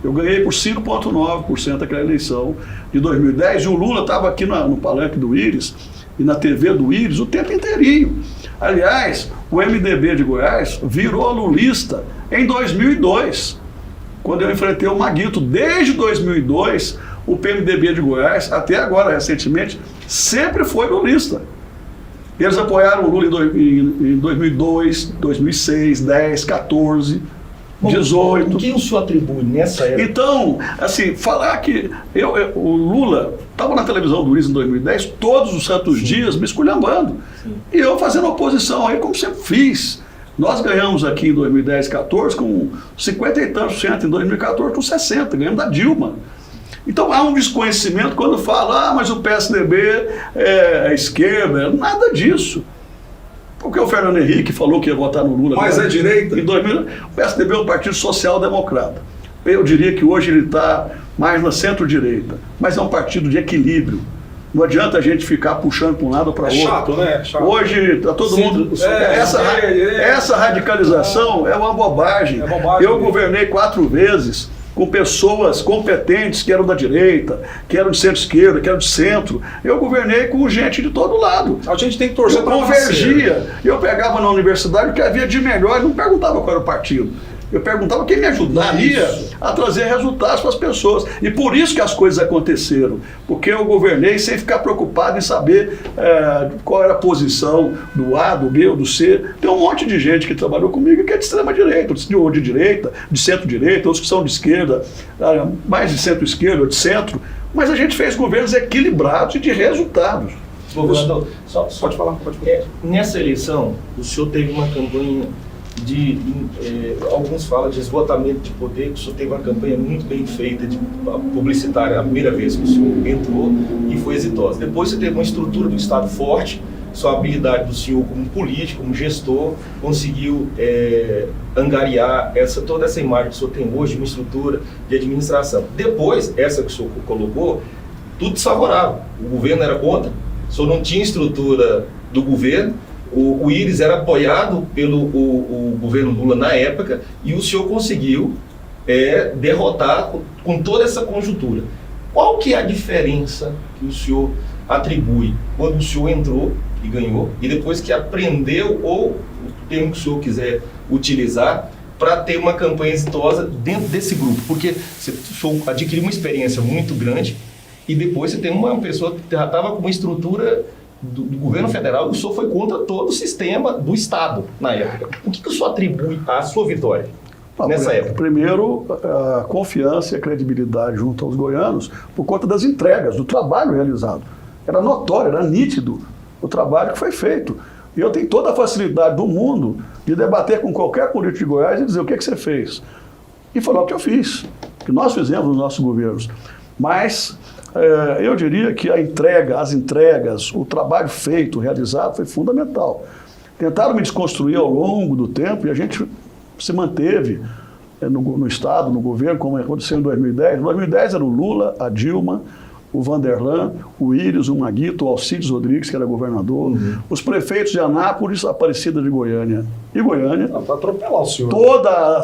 Eu ganhei por 5,9% aquela eleição de 2010, e o Lula estava aqui no palanque do Íris e na TV do Íris o tempo inteirinho. Aliás, o MDB de Goiás virou lulista em 2002, quando eu enfrentei o Maguito. Desde 2002, o PMDB de Goiás, até agora, recentemente, sempre foi lulista. Eles apoiaram o Lula em 2002, 2006, 10, 14... 18. O que o senhor atribui nessa época? Então, assim, falar que o Lula estava na televisão do Íris em 2010, todos os santos dias me esculhambando. Sim. E eu fazendo oposição aí, como sempre fiz. Nós ganhamos aqui em 2010, 14 com 50 e tantos %, em 2014 com 60%, ganhamos da Dilma. Então há um desconhecimento quando fala, mas o PSDB é esquerda, nada disso. Porque o Fernando Henrique falou que ia votar no Lula. Mas é direita? Em 2000, o PSDB é um partido social-democrata. Eu diria que hoje ele está mais na centro-direita. Mas é um partido de equilíbrio. Não adianta a gente ficar puxando para um lado ou para outro. Chato, né? Chato. Hoje está todo mundo... Essa radicalização é uma bobagem. Eu governei 4 vezes com pessoas competentes que eram da direita, que eram de centro-esquerda, que eram de centro. Eu governei com gente de todo lado. A gente tem que torcer para convergia. Eu pegava na universidade o que havia de melhor, não perguntava qual era o partido. Eu perguntava quem me ajudaria a trazer resultados para as pessoas. E por isso que as coisas aconteceram. Porque eu governei sem ficar preocupado em saber qual era a posição do A, do B ou do C. Tem um monte de gente que trabalhou comigo que é de extrema-direita, ou de direita, de centro-direita, outros que são de esquerda, mais de centro-esquerda ou de centro. Mas a gente fez governos equilibrados e de resultados. Governador, pode falar. Nessa eleição, o senhor teve uma campanha alguns falam de esgotamento de poder, que o senhor teve uma campanha muito bem feita de publicitária a primeira vez que o senhor entrou e foi exitosa. Depois você teve uma estrutura do Estado forte, sua habilidade do senhor como político, como gestor, conseguiu angariar toda essa imagem que o senhor tem hoje, uma estrutura de administração. Depois, essa que o senhor colocou, tudo desfavorável. O governo era contra, o senhor não tinha estrutura do governo. O Íris era apoiado pelo o governo Lula na época e o senhor conseguiu derrotar com toda essa conjuntura. Qual que é a diferença que o senhor atribui quando o senhor entrou e ganhou e depois que aprendeu, ou o termo que o senhor quiser utilizar, para ter uma campanha exitosa dentro desse grupo? Porque o senhor adquiriu uma experiência muito grande e depois você tem uma pessoa que já estava com uma estrutura do governo federal, e o senhor foi contra todo o sistema do Estado na época. O que o senhor atribui à sua vitória nessa época? Primeiro, a confiança e a credibilidade junto aos goianos por conta das entregas, do trabalho realizado. Era notório, era nítido o trabalho que foi feito. E eu tenho toda a facilidade do mundo de debater com qualquer político de Goiás e dizer o que você fez. E falar o que eu fiz, o que nós fizemos nos nossos governos. Mas eu diria que as entregas, o trabalho feito, realizado, foi fundamental. Tentaram me desconstruir ao longo do tempo e a gente se manteve no Estado, no governo, como aconteceu em 2010. Em 2010 era o Lula, a Dilma, o Vanderlan, o Íris, o Maguito, o Alcides Rodrigues, que era governador, os prefeitos de Anápolis, Aparecida de Goiânia. E Goiânia, para atropelar o senhor.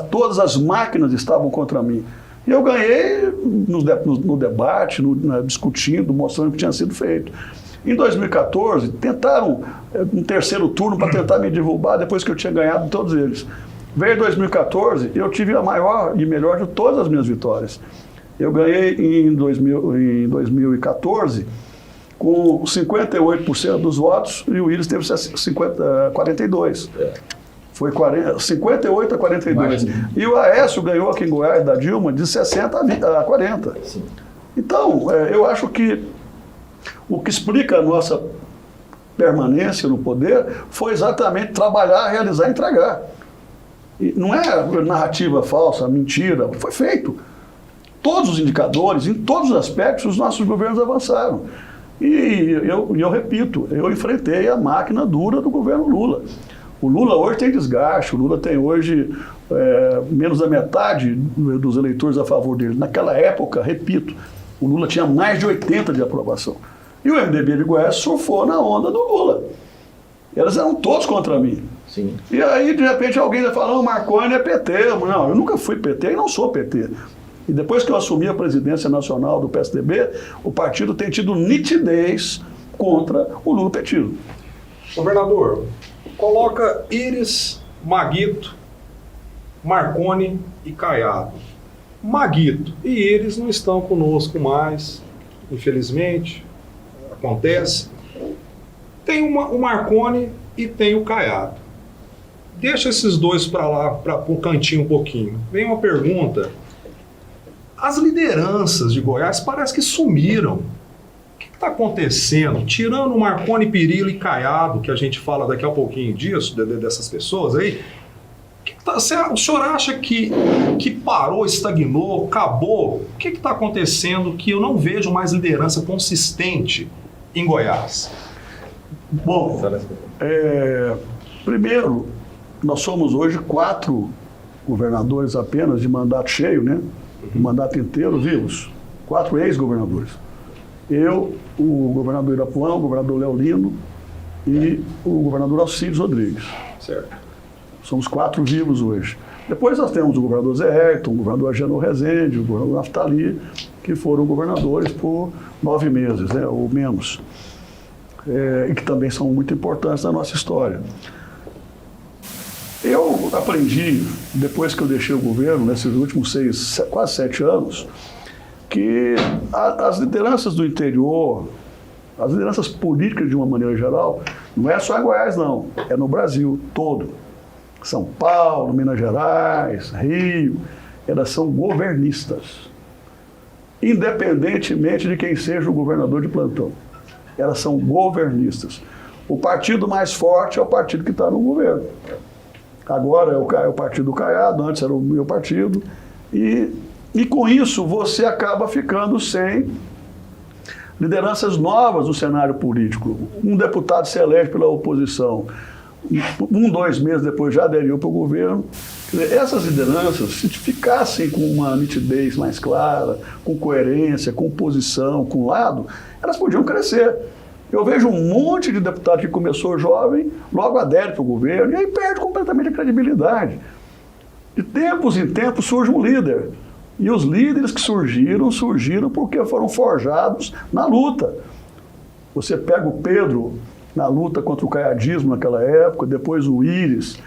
Todas as máquinas estavam contra mim. E eu ganhei no debate, discutindo, mostrando o que tinha sido feito. Em 2014, tentaram um terceiro turno para tentar me derrubar depois que eu tinha ganhado todos eles. Veio 2014, eu tive a maior e melhor de todas as minhas vitórias. Eu ganhei em 2014 com 58% dos votos e o Íris teve 42%. Foi 58 a 42. E o Aécio ganhou aqui em Goiás, da Dilma, de 60 a 40. Sim. Então, eu acho que o que explica a nossa permanência no poder foi exatamente trabalhar, realizar e entregar. E não é narrativa falsa, mentira, foi feito. Todos os indicadores, em todos os aspectos, os nossos governos avançaram. E eu repito, eu enfrentei a máquina dura do governo Lula. O Lula hoje tem desgaste, o Lula tem hoje menos da metade dos eleitores a favor dele. Naquela época, repito, o Lula tinha mais de 80% de aprovação. E o MDB de Goiás surfou na onda do Lula. Elas eram todos contra mim. Sim. E aí, de repente, alguém vai falar, o Marconi é PT. Não, eu nunca fui PT e não sou PT. E depois que eu assumi a presidência nacional do PSDB, o partido tem tido nitidez contra o Lula petismo. Governador, coloca Íris, Maguito, Marconi e Caiado. Maguito e Íris não estão conosco mais, infelizmente, acontece. Tem o Marconi e tem o Caiado. Deixa esses dois para lá, para o cantinho um pouquinho. Vem uma pergunta. As lideranças de Goiás parece que sumiram. O que está acontecendo? Tirando o Marconi, Pirillo e Caiado, que a gente fala daqui a pouquinho disso, dessas pessoas aí, o senhor acha que parou, estagnou, acabou? O que está acontecendo que eu não vejo mais liderança consistente em Goiás? Bom, primeiro, nós somos hoje 4 governadores apenas de mandato cheio, né? De mandato inteiro vivos. 4 ex-governadores. Eu, o governador Irapuã, o governador Leolino e o governador Alcides Rodrigues. Certo. Somos 4 vivos hoje. Depois nós temos o governador Zé Ayrton, o governador Agenor Rezende, o governador Naftali, que foram governadores por 9 meses, né, ou menos. E que também são muito importantes na nossa história. Eu aprendi, depois que eu deixei o governo, nesses últimos quase 7 anos, que as lideranças do interior, as lideranças políticas de uma maneira geral, não é só em Goiás não, é no Brasil todo. São Paulo, Minas Gerais, Rio, elas são governistas. Independentemente de quem seja o governador de plantão. Elas são governistas. O partido mais forte é o partido que está no governo. Agora é o partido do Caiado, antes era o meu partido. E com isso você acaba ficando sem lideranças novas no cenário político. Um deputado se elege pela oposição. 2 meses depois já aderiu para o governo. Quer dizer, essas lideranças, se ficassem com uma nitidez mais clara, com coerência, com posição, com lado, elas podiam crescer. Eu vejo um monte de deputado que começou jovem, logo adere para o governo, e aí perde completamente a credibilidade. De tempos em tempos surge um líder. E os líderes que surgiram porque foram forjados na luta. Você pega o Pedro na luta contra o caiadismo naquela época, depois o Íris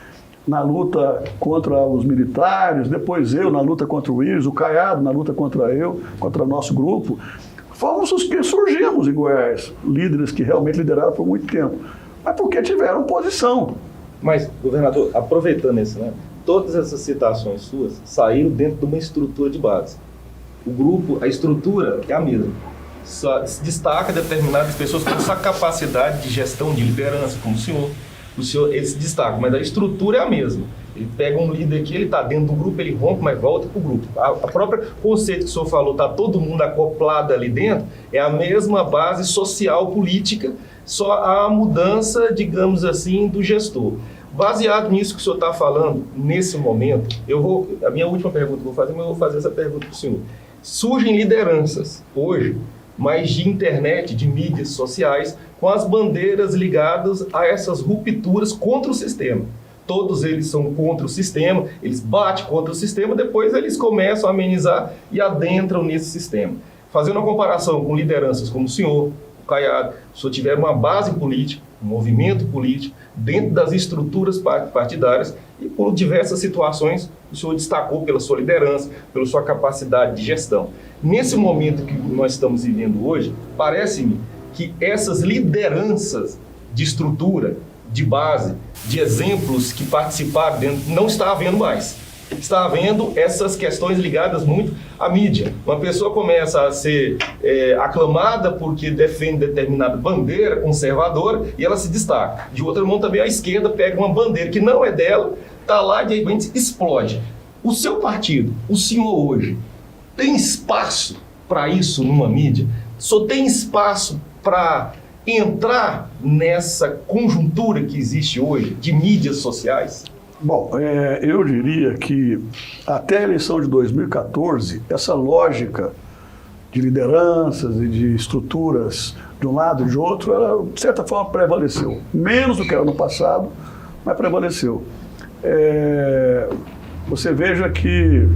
na luta contra os militares, depois eu na luta contra o Íris, o Caiado na luta contra o nosso grupo. Fomos os que surgimos em Goiás, líderes que realmente lideraram por muito tempo, mas porque tiveram posição. Mas, governador, aproveitando isso, né? Todas essas citações suas saíram dentro de uma estrutura de base. O grupo, a estrutura é a mesma. Só se destaca determinadas pessoas com essa capacidade de gestão, de liderança, como o senhor. O senhor, ele se destaca, mas a estrutura é a mesma. Ele pega um líder aqui, ele está dentro do grupo, ele rompe, mas volta para o grupo. A própria conceito que o senhor falou, está todo mundo acoplado ali dentro, é a mesma base social, política, só a mudança, digamos assim, do gestor. Baseado nisso que o senhor está falando, nesse momento, a minha última pergunta que eu vou fazer, mas eu vou fazer essa pergunta para o senhor. Surgem lideranças hoje, mas de internet, de mídias sociais, com as bandeiras ligadas a essas rupturas contra o sistema. Todos eles são contra o sistema, eles batem contra o sistema, depois eles começam a amenizar e adentram nesse sistema. Fazendo uma comparação com lideranças como o senhor, o Caiado, se o senhor tiver uma base política, um movimento político, dentro das estruturas partidárias e por diversas situações, o senhor destacou pela sua liderança, pela sua capacidade de gestão. Nesse momento que nós estamos vivendo hoje, parece-me que essas lideranças de estrutura, de base, de exemplos que participaram dentro, não está havendo mais. Está havendo essas questões ligadas muito à mídia. Uma pessoa começa a ser aclamada porque defende determinada bandeira conservadora e ela se destaca. De outra mão também a esquerda pega uma bandeira que não é dela, está lá e de repente explode. O seu partido, o senhor hoje, tem espaço para isso numa mídia? Só tem espaço para entrar nessa conjuntura que existe hoje de mídias sociais? Bom, eu diria que até a eleição de 2014, essa lógica de lideranças e de estruturas de um lado e de outro, ela, de certa forma, prevaleceu. Menos do que era no passado, mas prevaleceu. Você veja que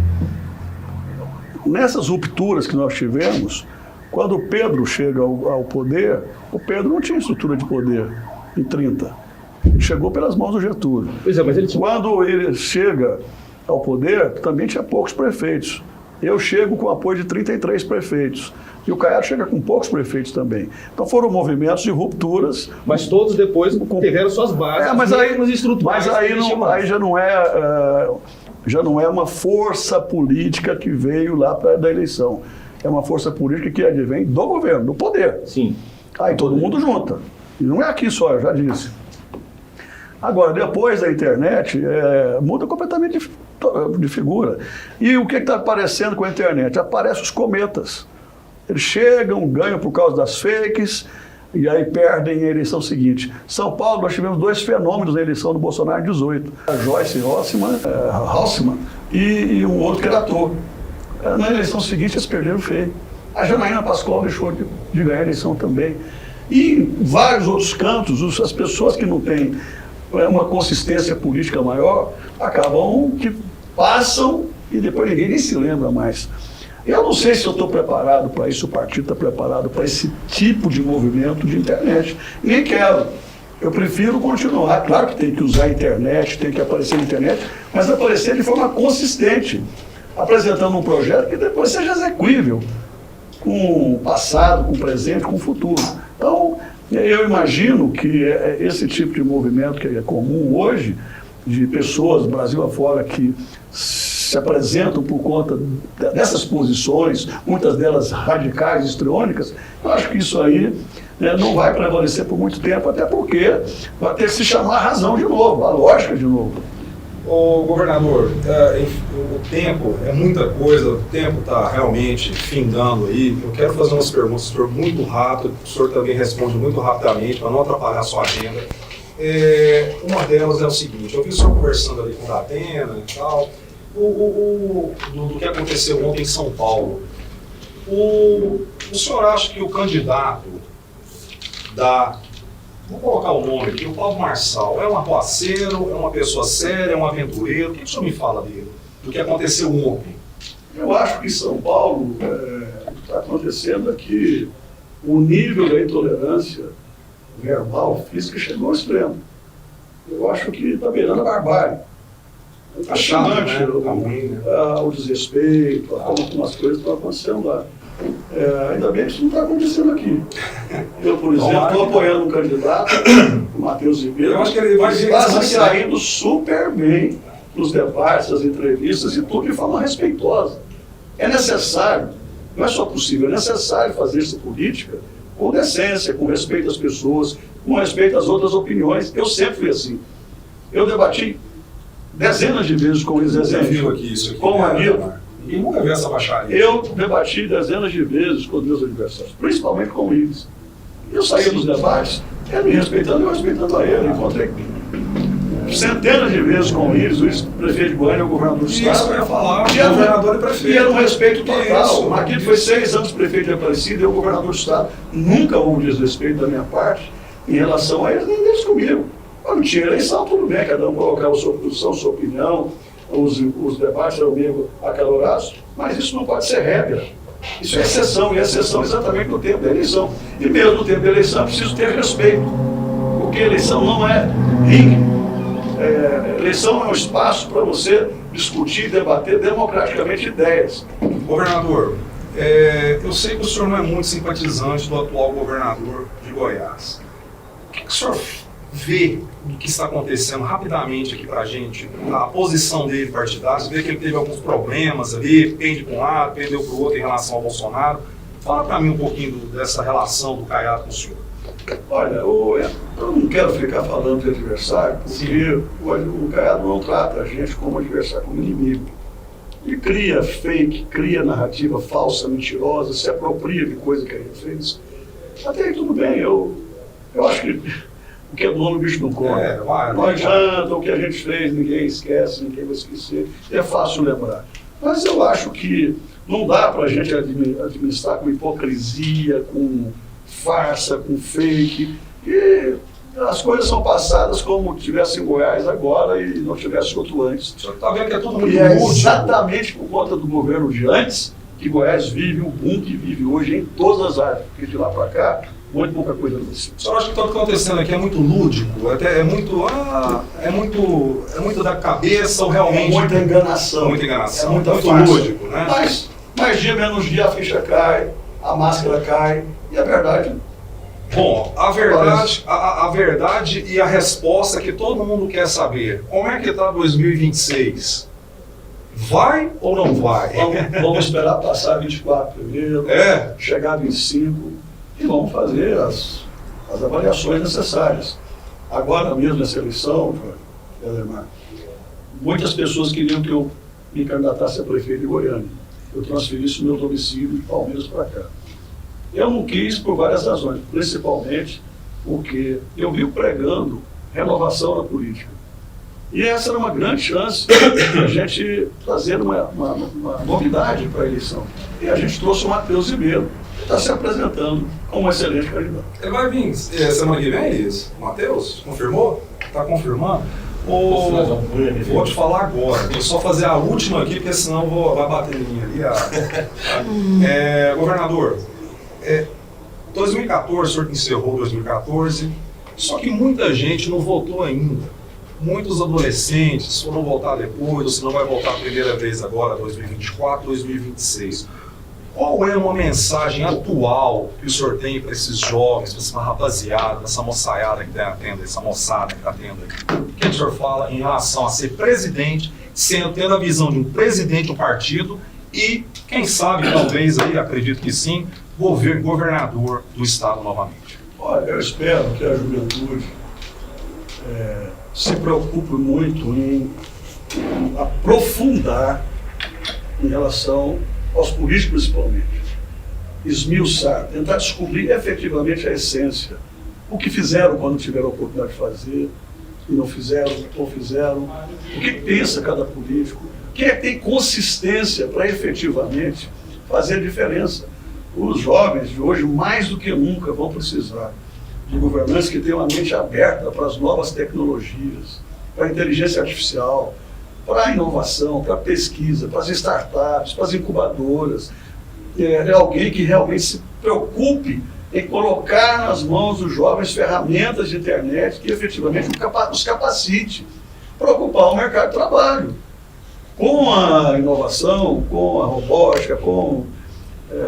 nessas rupturas que nós tivemos, quando o Pedro chega ao poder, o Pedro não tinha estrutura de poder em 30. Ele chegou pelas mãos do Getúlio. Pois é, mas ele... Quando ele chega ao poder, também tinha poucos prefeitos. Eu chego com apoio de 33 prefeitos. E o Caiado chega com poucos prefeitos também. Então foram movimentos de rupturas. Mas todos depois tiveram suas bases, mas aí já não é uma força política que veio lá da eleição. É uma força política que advém do governo, do poder. Sim. Aí todo mundo junta. E não é aqui só, eu já disse. Agora, depois da internet, muda completamente de figura. E o que está aparecendo com a internet? Aparecem os cometas. Eles chegam, ganham por causa das fakes, e aí perdem a eleição seguinte. São Paulo, nós tivemos dois fenômenos na eleição do Bolsonaro em 18. A Joyce Haussmann e um outro que era ator. Na eleição seguinte, eles perderam feio. A Janaína Pascoal deixou de ganhar a eleição também. E em vários outros cantos, as pessoas que não têm uma consistência política maior, acabam que passam e depois ninguém nem se lembra mais. Eu não sei se eu estou preparado para isso, o partido está preparado para esse tipo de movimento de internet. Nem quero. Eu prefiro continuar. Claro que tem que usar a internet, tem que aparecer na internet, mas aparecer de forma consistente, apresentando um projeto que depois seja execuível, com o passado, com o presente, com o futuro. Então, eu imagino que esse tipo de movimento que é comum hoje, de pessoas do Brasil afora que se apresentam por conta dessas posições, muitas delas radicais, histriônicas, eu acho que isso aí não vai prevalecer por muito tempo, até porque vai ter que se chamar a razão de novo, a lógica de novo. Ô governador, o tempo é muita coisa, o tempo está realmente findando aí. Eu quero fazer umas perguntas ao senhor muito rápido, o senhor também responde muito rapidamente, para não atrapalhar a sua agenda. Uma delas é o seguinte, eu vi o senhor conversando ali com o Datena e tal, do que aconteceu ontem em São Paulo. O senhor acha que o candidato vou colocar o nome aqui, o Paulo Marçal, é um arruaceiro, é uma pessoa séria, é um aventureiro? O que o senhor me fala dele? Do que aconteceu ontem? Eu acho que em São Paulo o que está acontecendo é que o nível da intolerância verbal, física, chegou ao extremo. Eu acho que está beirando a barbárie. Tá chato, né? O desrespeito, a forma como as coisas estão acontecendo lá. Ainda bem que isso não está acontecendo aqui. Eu, por exemplo, estou apoiando um candidato, o Matheus Ribeiro, eu acho que ele vai vir está saindo super bem nos debates, nas entrevistas e tudo de forma respeitosa. É necessário, não é só possível, é necessário fazer essa política com decência, com respeito às pessoas, com respeito às outras opiniões. Eu sempre fui assim. Eu debati dezenas de vezes com eles, com um amigo. Ninguém nunca viu essa baixaria. Eu debati dezenas de vezes com os meus adversários, principalmente com eles. Eu saía dos debates, ele me respeitando, eu respeitando a ele. Encontrei centenas de vezes com eles, o ex-prefeito de Goiânia, o governador do estado. Isso que eu ia falar, governador e prefeito. E era um respeito total. O Marquinhos foi 6 anos prefeito de Aparecida, eu, governador do estado. Nunca houve desrespeito da minha parte em relação a eles, nem deles comigo. Quando tinha eleição, tudo bem, cada um colocava a sua posição, sua opinião, os debates eram meio acalorados, mas isso não pode ser regra. Isso é exceção, e é exceção exatamente no tempo da eleição. E mesmo no tempo da eleição é preciso ter respeito, porque eleição não é ringue. Eleição é um espaço para você discutir e debater democraticamente ideias. Governador, eu sei que o senhor não é muito simpatizante do atual governador de Goiás. O que o senhor vê do que está acontecendo rapidamente aqui para a gente, a posição dele partidária? Você vê que ele teve alguns problemas ali, pende para um lado, pendeu para o outro em relação ao Bolsonaro. Fala para mim um pouquinho dessa relação do Caiado com o senhor. Olha, eu não quero ficar falando de adversário, porque o Caiado não trata a gente como adversário, como inimigo. Ele cria fake, cria narrativa falsa, mentirosa, se apropria de coisa que a gente fez. Até aí tudo bem, eu acho que o que é dono, o bicho não come. Não adianta, o que a gente fez, ninguém esquece, ninguém vai esquecer. É fácil lembrar. Mas eu acho que não dá para a gente administrar com hipocrisia, com farsa, com fake. E as coisas são passadas como tivesse em Goiás agora e não tivesse outro antes. O senhor está vendo que é tudo muito E é exatamente por conta do governo de antes que Goiás vive o boom que vive hoje em todas as áreas. Porque de lá para cá, muito pouca coisa aconteceu. O senhor acha que tudo que está acontecendo aqui é muito lúdico? É muito da cabeça ou realmente... É muita enganação. Muita enganação. É muito lúdico, né? Mas dia menos dia a ficha cai, a máscara cai e a verdade... Bom, a verdade e a resposta que todo mundo quer saber. Como é que está 2026? Vai ou não vai? Vamos esperar passar 24 primeiro, chegar a 25 e vamos fazer as avaliações necessárias. Agora mesmo nessa eleição, Ademar, muitas pessoas queriam que eu me candidatasse a prefeito de Goiânia. Eu transferisse o meu domicílio de Palmeiras para cá. Eu não quis por várias razões, principalmente porque eu vi pregando renovação na política. E essa era uma grande chance de a gente trazer uma novidade para a eleição. E a gente trouxe o Matheus Ribeiro, que está se apresentando como um excelente candidato. Ele vai vir semana que vem, é isso? O Matheus? Confirmou? Está confirmando? Vou te falar agora, vou só fazer a última aqui, porque senão vai bater em mim ali. Governador, 2014, o senhor encerrou 2014, só que muita gente não votou ainda. Muitos adolescentes foram votar depois, ou se não vai votar a primeira vez agora, 2024, 2026. Qual é uma mensagem atual que o senhor tem para esses jovens, para essa rapaziada, essa moçaiada que está tendo, essa moçada que está tendo aqui? O que o senhor fala em relação a ser presidente, tendo a visão de um presidente do partido e, quem sabe, talvez, aí, acredito que sim, governador do estado novamente? Olha, eu espero que a juventude se preocupe muito em aprofundar em relação aos políticos principalmente. Esmiuçar, tentar descobrir efetivamente a essência. O que fizeram quando tiveram a oportunidade de fazer, e não fizeram, ou fizeram. O que pensa cada político. Quem é que tem consistência para efetivamente fazer a diferença. Os jovens de hoje, mais do que nunca, vão precisar de governantes que tenham a mente aberta para as novas tecnologias, para a inteligência artificial, para a inovação, para a pesquisa, para as startups, para as incubadoras. É alguém que realmente se preocupe em colocar nas mãos dos jovens ferramentas de internet que efetivamente os capacite para ocupar o mercado de trabalho. Com a inovação, com a robótica, com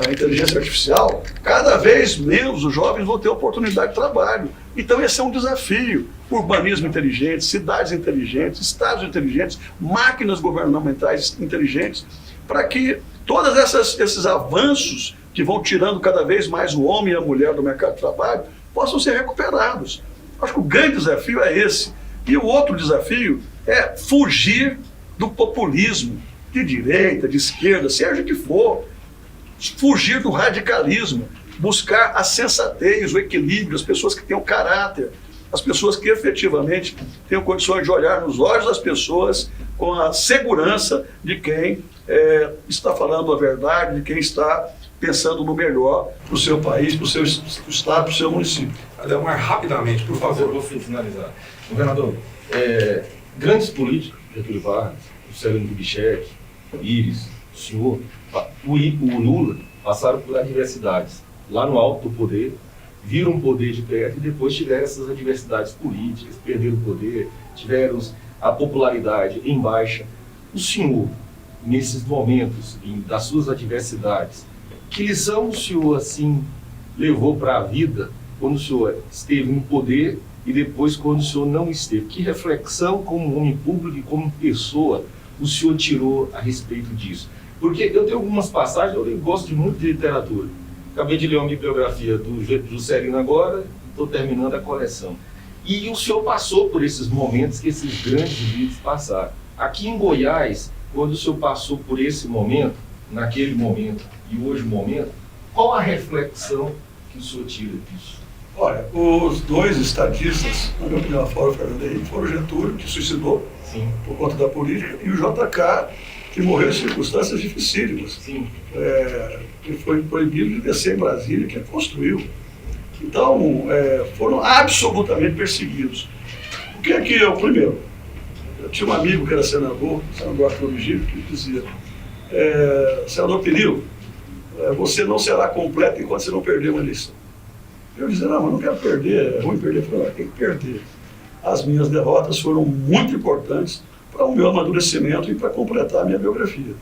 a inteligência artificial, cada vez menos os jovens vão ter oportunidade de trabalho. Então esse é um desafio. Urbanismo inteligente, cidades inteligentes, estados inteligentes, máquinas governamentais inteligentes, para que todos esses avanços que vão tirando cada vez mais o homem e a mulher do mercado de trabalho possam ser recuperados. Acho que o grande desafio é esse. E o outro desafio é fugir do populismo de direita, de esquerda, seja o que for. Fugir do radicalismo, buscar a sensatez, o equilíbrio, as pessoas que tenham caráter, as pessoas que efetivamente tenham condições de olhar nos olhos das pessoas com a segurança de quem está falando a verdade, de quem está pensando no melhor para o seu país, para o seu estado, para o seu município. Ademar, rapidamente, por favor. Eu vou finalizar. Governador, grandes políticos, Getúlio Vargas, Juscelino Kubitschek, Íris, o senhor, o Lula, passaram por adversidades. Lá no alto do poder, viram o poder de perto e depois tiveram essas adversidades políticas, perderam o poder, tiveram a popularidade em baixa. O senhor, nesses momentos das suas adversidades, que lição o senhor, assim, levou para a vida quando o senhor esteve no poder e depois quando o senhor não esteve? Que reflexão como homem público e como pessoa o senhor tirou a respeito disso? Porque eu tenho algumas passagens, eu gosto muito de literatura. Acabei de ler uma bibliografia do Juscelino agora, estou terminando a coleção. E o senhor passou por esses momentos que esses grandes líderes passaram. Aqui em Goiás, quando o senhor passou por esse momento, naquele momento e hoje o momento, qual a reflexão que o senhor tira disso? Olha, os dois estadistas, na minha opinião, fora o Fernando Henrique, foram o Getúlio, que suicidou por conta da política, e o JK, que morreu em circunstâncias dificílimas. Que foi proibido de descer em Brasília, que construiu. Então, foram absolutamente perseguidos. O que é que eu, primeiro, eu tinha um amigo que era senador Arthur Vigílio, que dizia, senador Pneu, você não será completo enquanto você não perder uma eleição. Eu dizia, não, mas não quero perder, é ruim perder. Eu falei, tem que perder. As minhas derrotas foram muito importantes para o meu amadurecimento e para completar a minha biografia.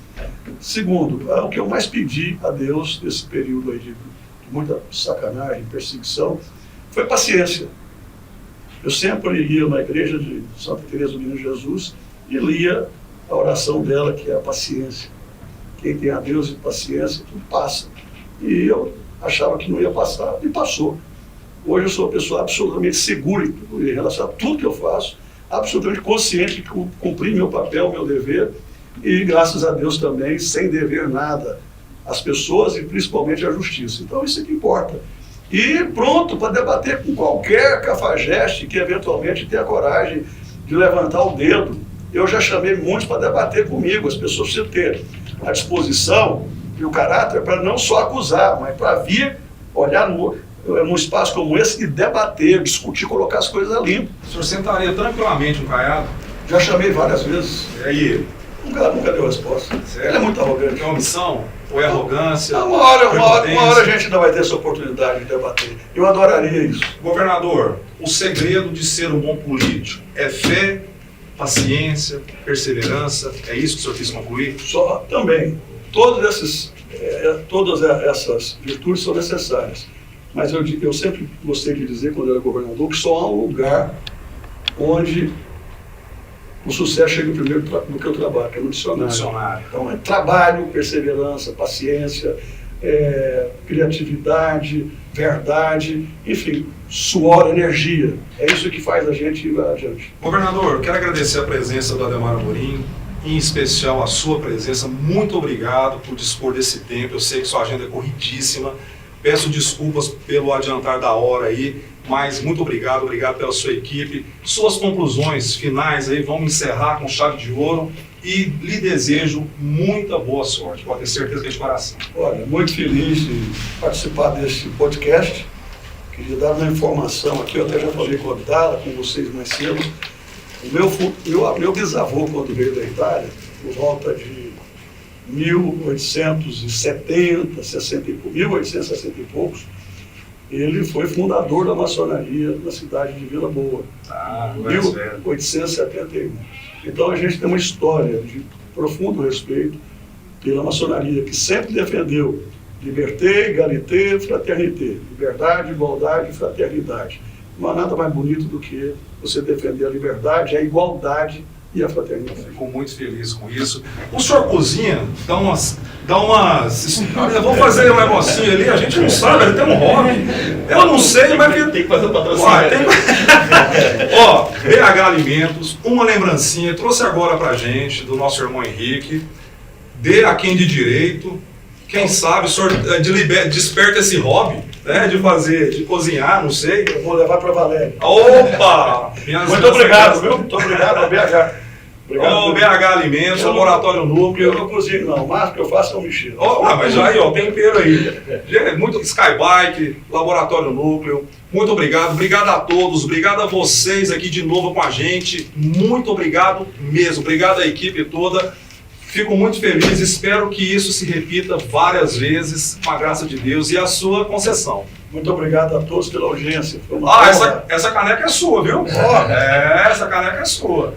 Segundo, o que eu mais pedi a Deus nesse período aí de muita sacanagem, perseguição, foi paciência. Eu sempre ia na igreja de Santa Teresa do Menino Jesus e lia a oração dela, que é a paciência. Quem tem a Deus e paciência, tudo passa. E eu achava que não ia passar, e passou. Hoje eu sou uma pessoa absolutamente segura em relação a tudo que eu faço, absolutamente consciente de cumprir meu papel, meu dever, e graças a Deus também, sem dever nada às pessoas e principalmente à justiça. Então isso é que importa. E pronto para debater com qualquer cafajeste que eventualmente tenha coragem de levantar o dedo. Eu já chamei muitos para debater comigo, as pessoas precisam ter a disposição e o caráter para não só acusar, mas para vir olhar num espaço como esse e debater, discutir, colocar as coisas a limpo. O senhor sentaria tranquilamente um Caiado? Já chamei várias vezes. E aí? Nunca deu resposta. Certo. Ele é muito arrogante. É uma ambição? Ou é arrogância? Uma hora a gente ainda vai ter essa oportunidade de debater. Eu adoraria isso. Governador, o segredo de ser um bom político é fé, paciência, perseverança? É isso que o senhor quis concluir? Só também. Todas essas virtudes são necessárias. Mas eu sempre gostei de dizer, quando eu era governador, que só há um lugar onde o sucesso chega primeiro no que eu trabalho, que é no dicionário. Então é trabalho, perseverança, paciência, criatividade, verdade, enfim, suor, energia. É isso que faz a gente ir adiante. Governador, quero agradecer a presença do Ademar Amorim, em especial a sua presença. Muito obrigado por dispor desse tempo. Eu sei que sua agenda é corridíssima. Peço desculpas pelo adiantar da hora aí, mas muito obrigado pela sua equipe. Suas conclusões finais aí vão encerrar com chave de ouro e lhe desejo muita boa sorte, pode ter certeza que é de coração. Olha, muito feliz de participar desse podcast, queria dar uma informação aqui, eu até já falei com a Abdala, com vocês mais cedo. Meu bisavô, quando veio da Itália, por volta de 1860, 1860 e poucos, ele foi fundador da maçonaria na cidade de Vila Boa, em 1871. Então a gente tem uma história de profundo respeito pela maçonaria, que sempre defendeu liberté, égalité, fraternité, liberdade, igualdade e fraternidade. Não há nada mais bonito do que você defender a liberdade, a igualdade e a fraternidade. Fico muito feliz com isso. O senhor cozinha, dá umas. Eu vou fazer um negocinho ali, a gente não sabe, ele tem um hobby. Eu não sei, mas. Tem que fazer o patrocínio. Ó, BH Alimentos, uma lembrancinha, trouxe agora pra gente, do nosso irmão Henrique. Dê a quem de direito. Quem sabe o senhor desperta esse hobby, né, de cozinhar, não sei. Eu vou levar para Valéria. Opa! Muito obrigado, viu? Muito obrigado ao BH. Obrigado. BH Alimentos, Laboratório Núcleo. Eu não cozinho não, o máximo que eu faço é um mexer. Mas aí, ó, tempero aí. Muito Skybike, Laboratório Núcleo. Muito obrigado. Obrigado a todos. Obrigado a vocês aqui de novo com a gente. Muito obrigado mesmo. Obrigado à equipe toda. Fico muito feliz, espero que isso se repita várias vezes, com a graça de Deus e a sua concessão. Muito obrigado a todos pela audiência. Essa caneca é sua, viu? Essa caneca é sua.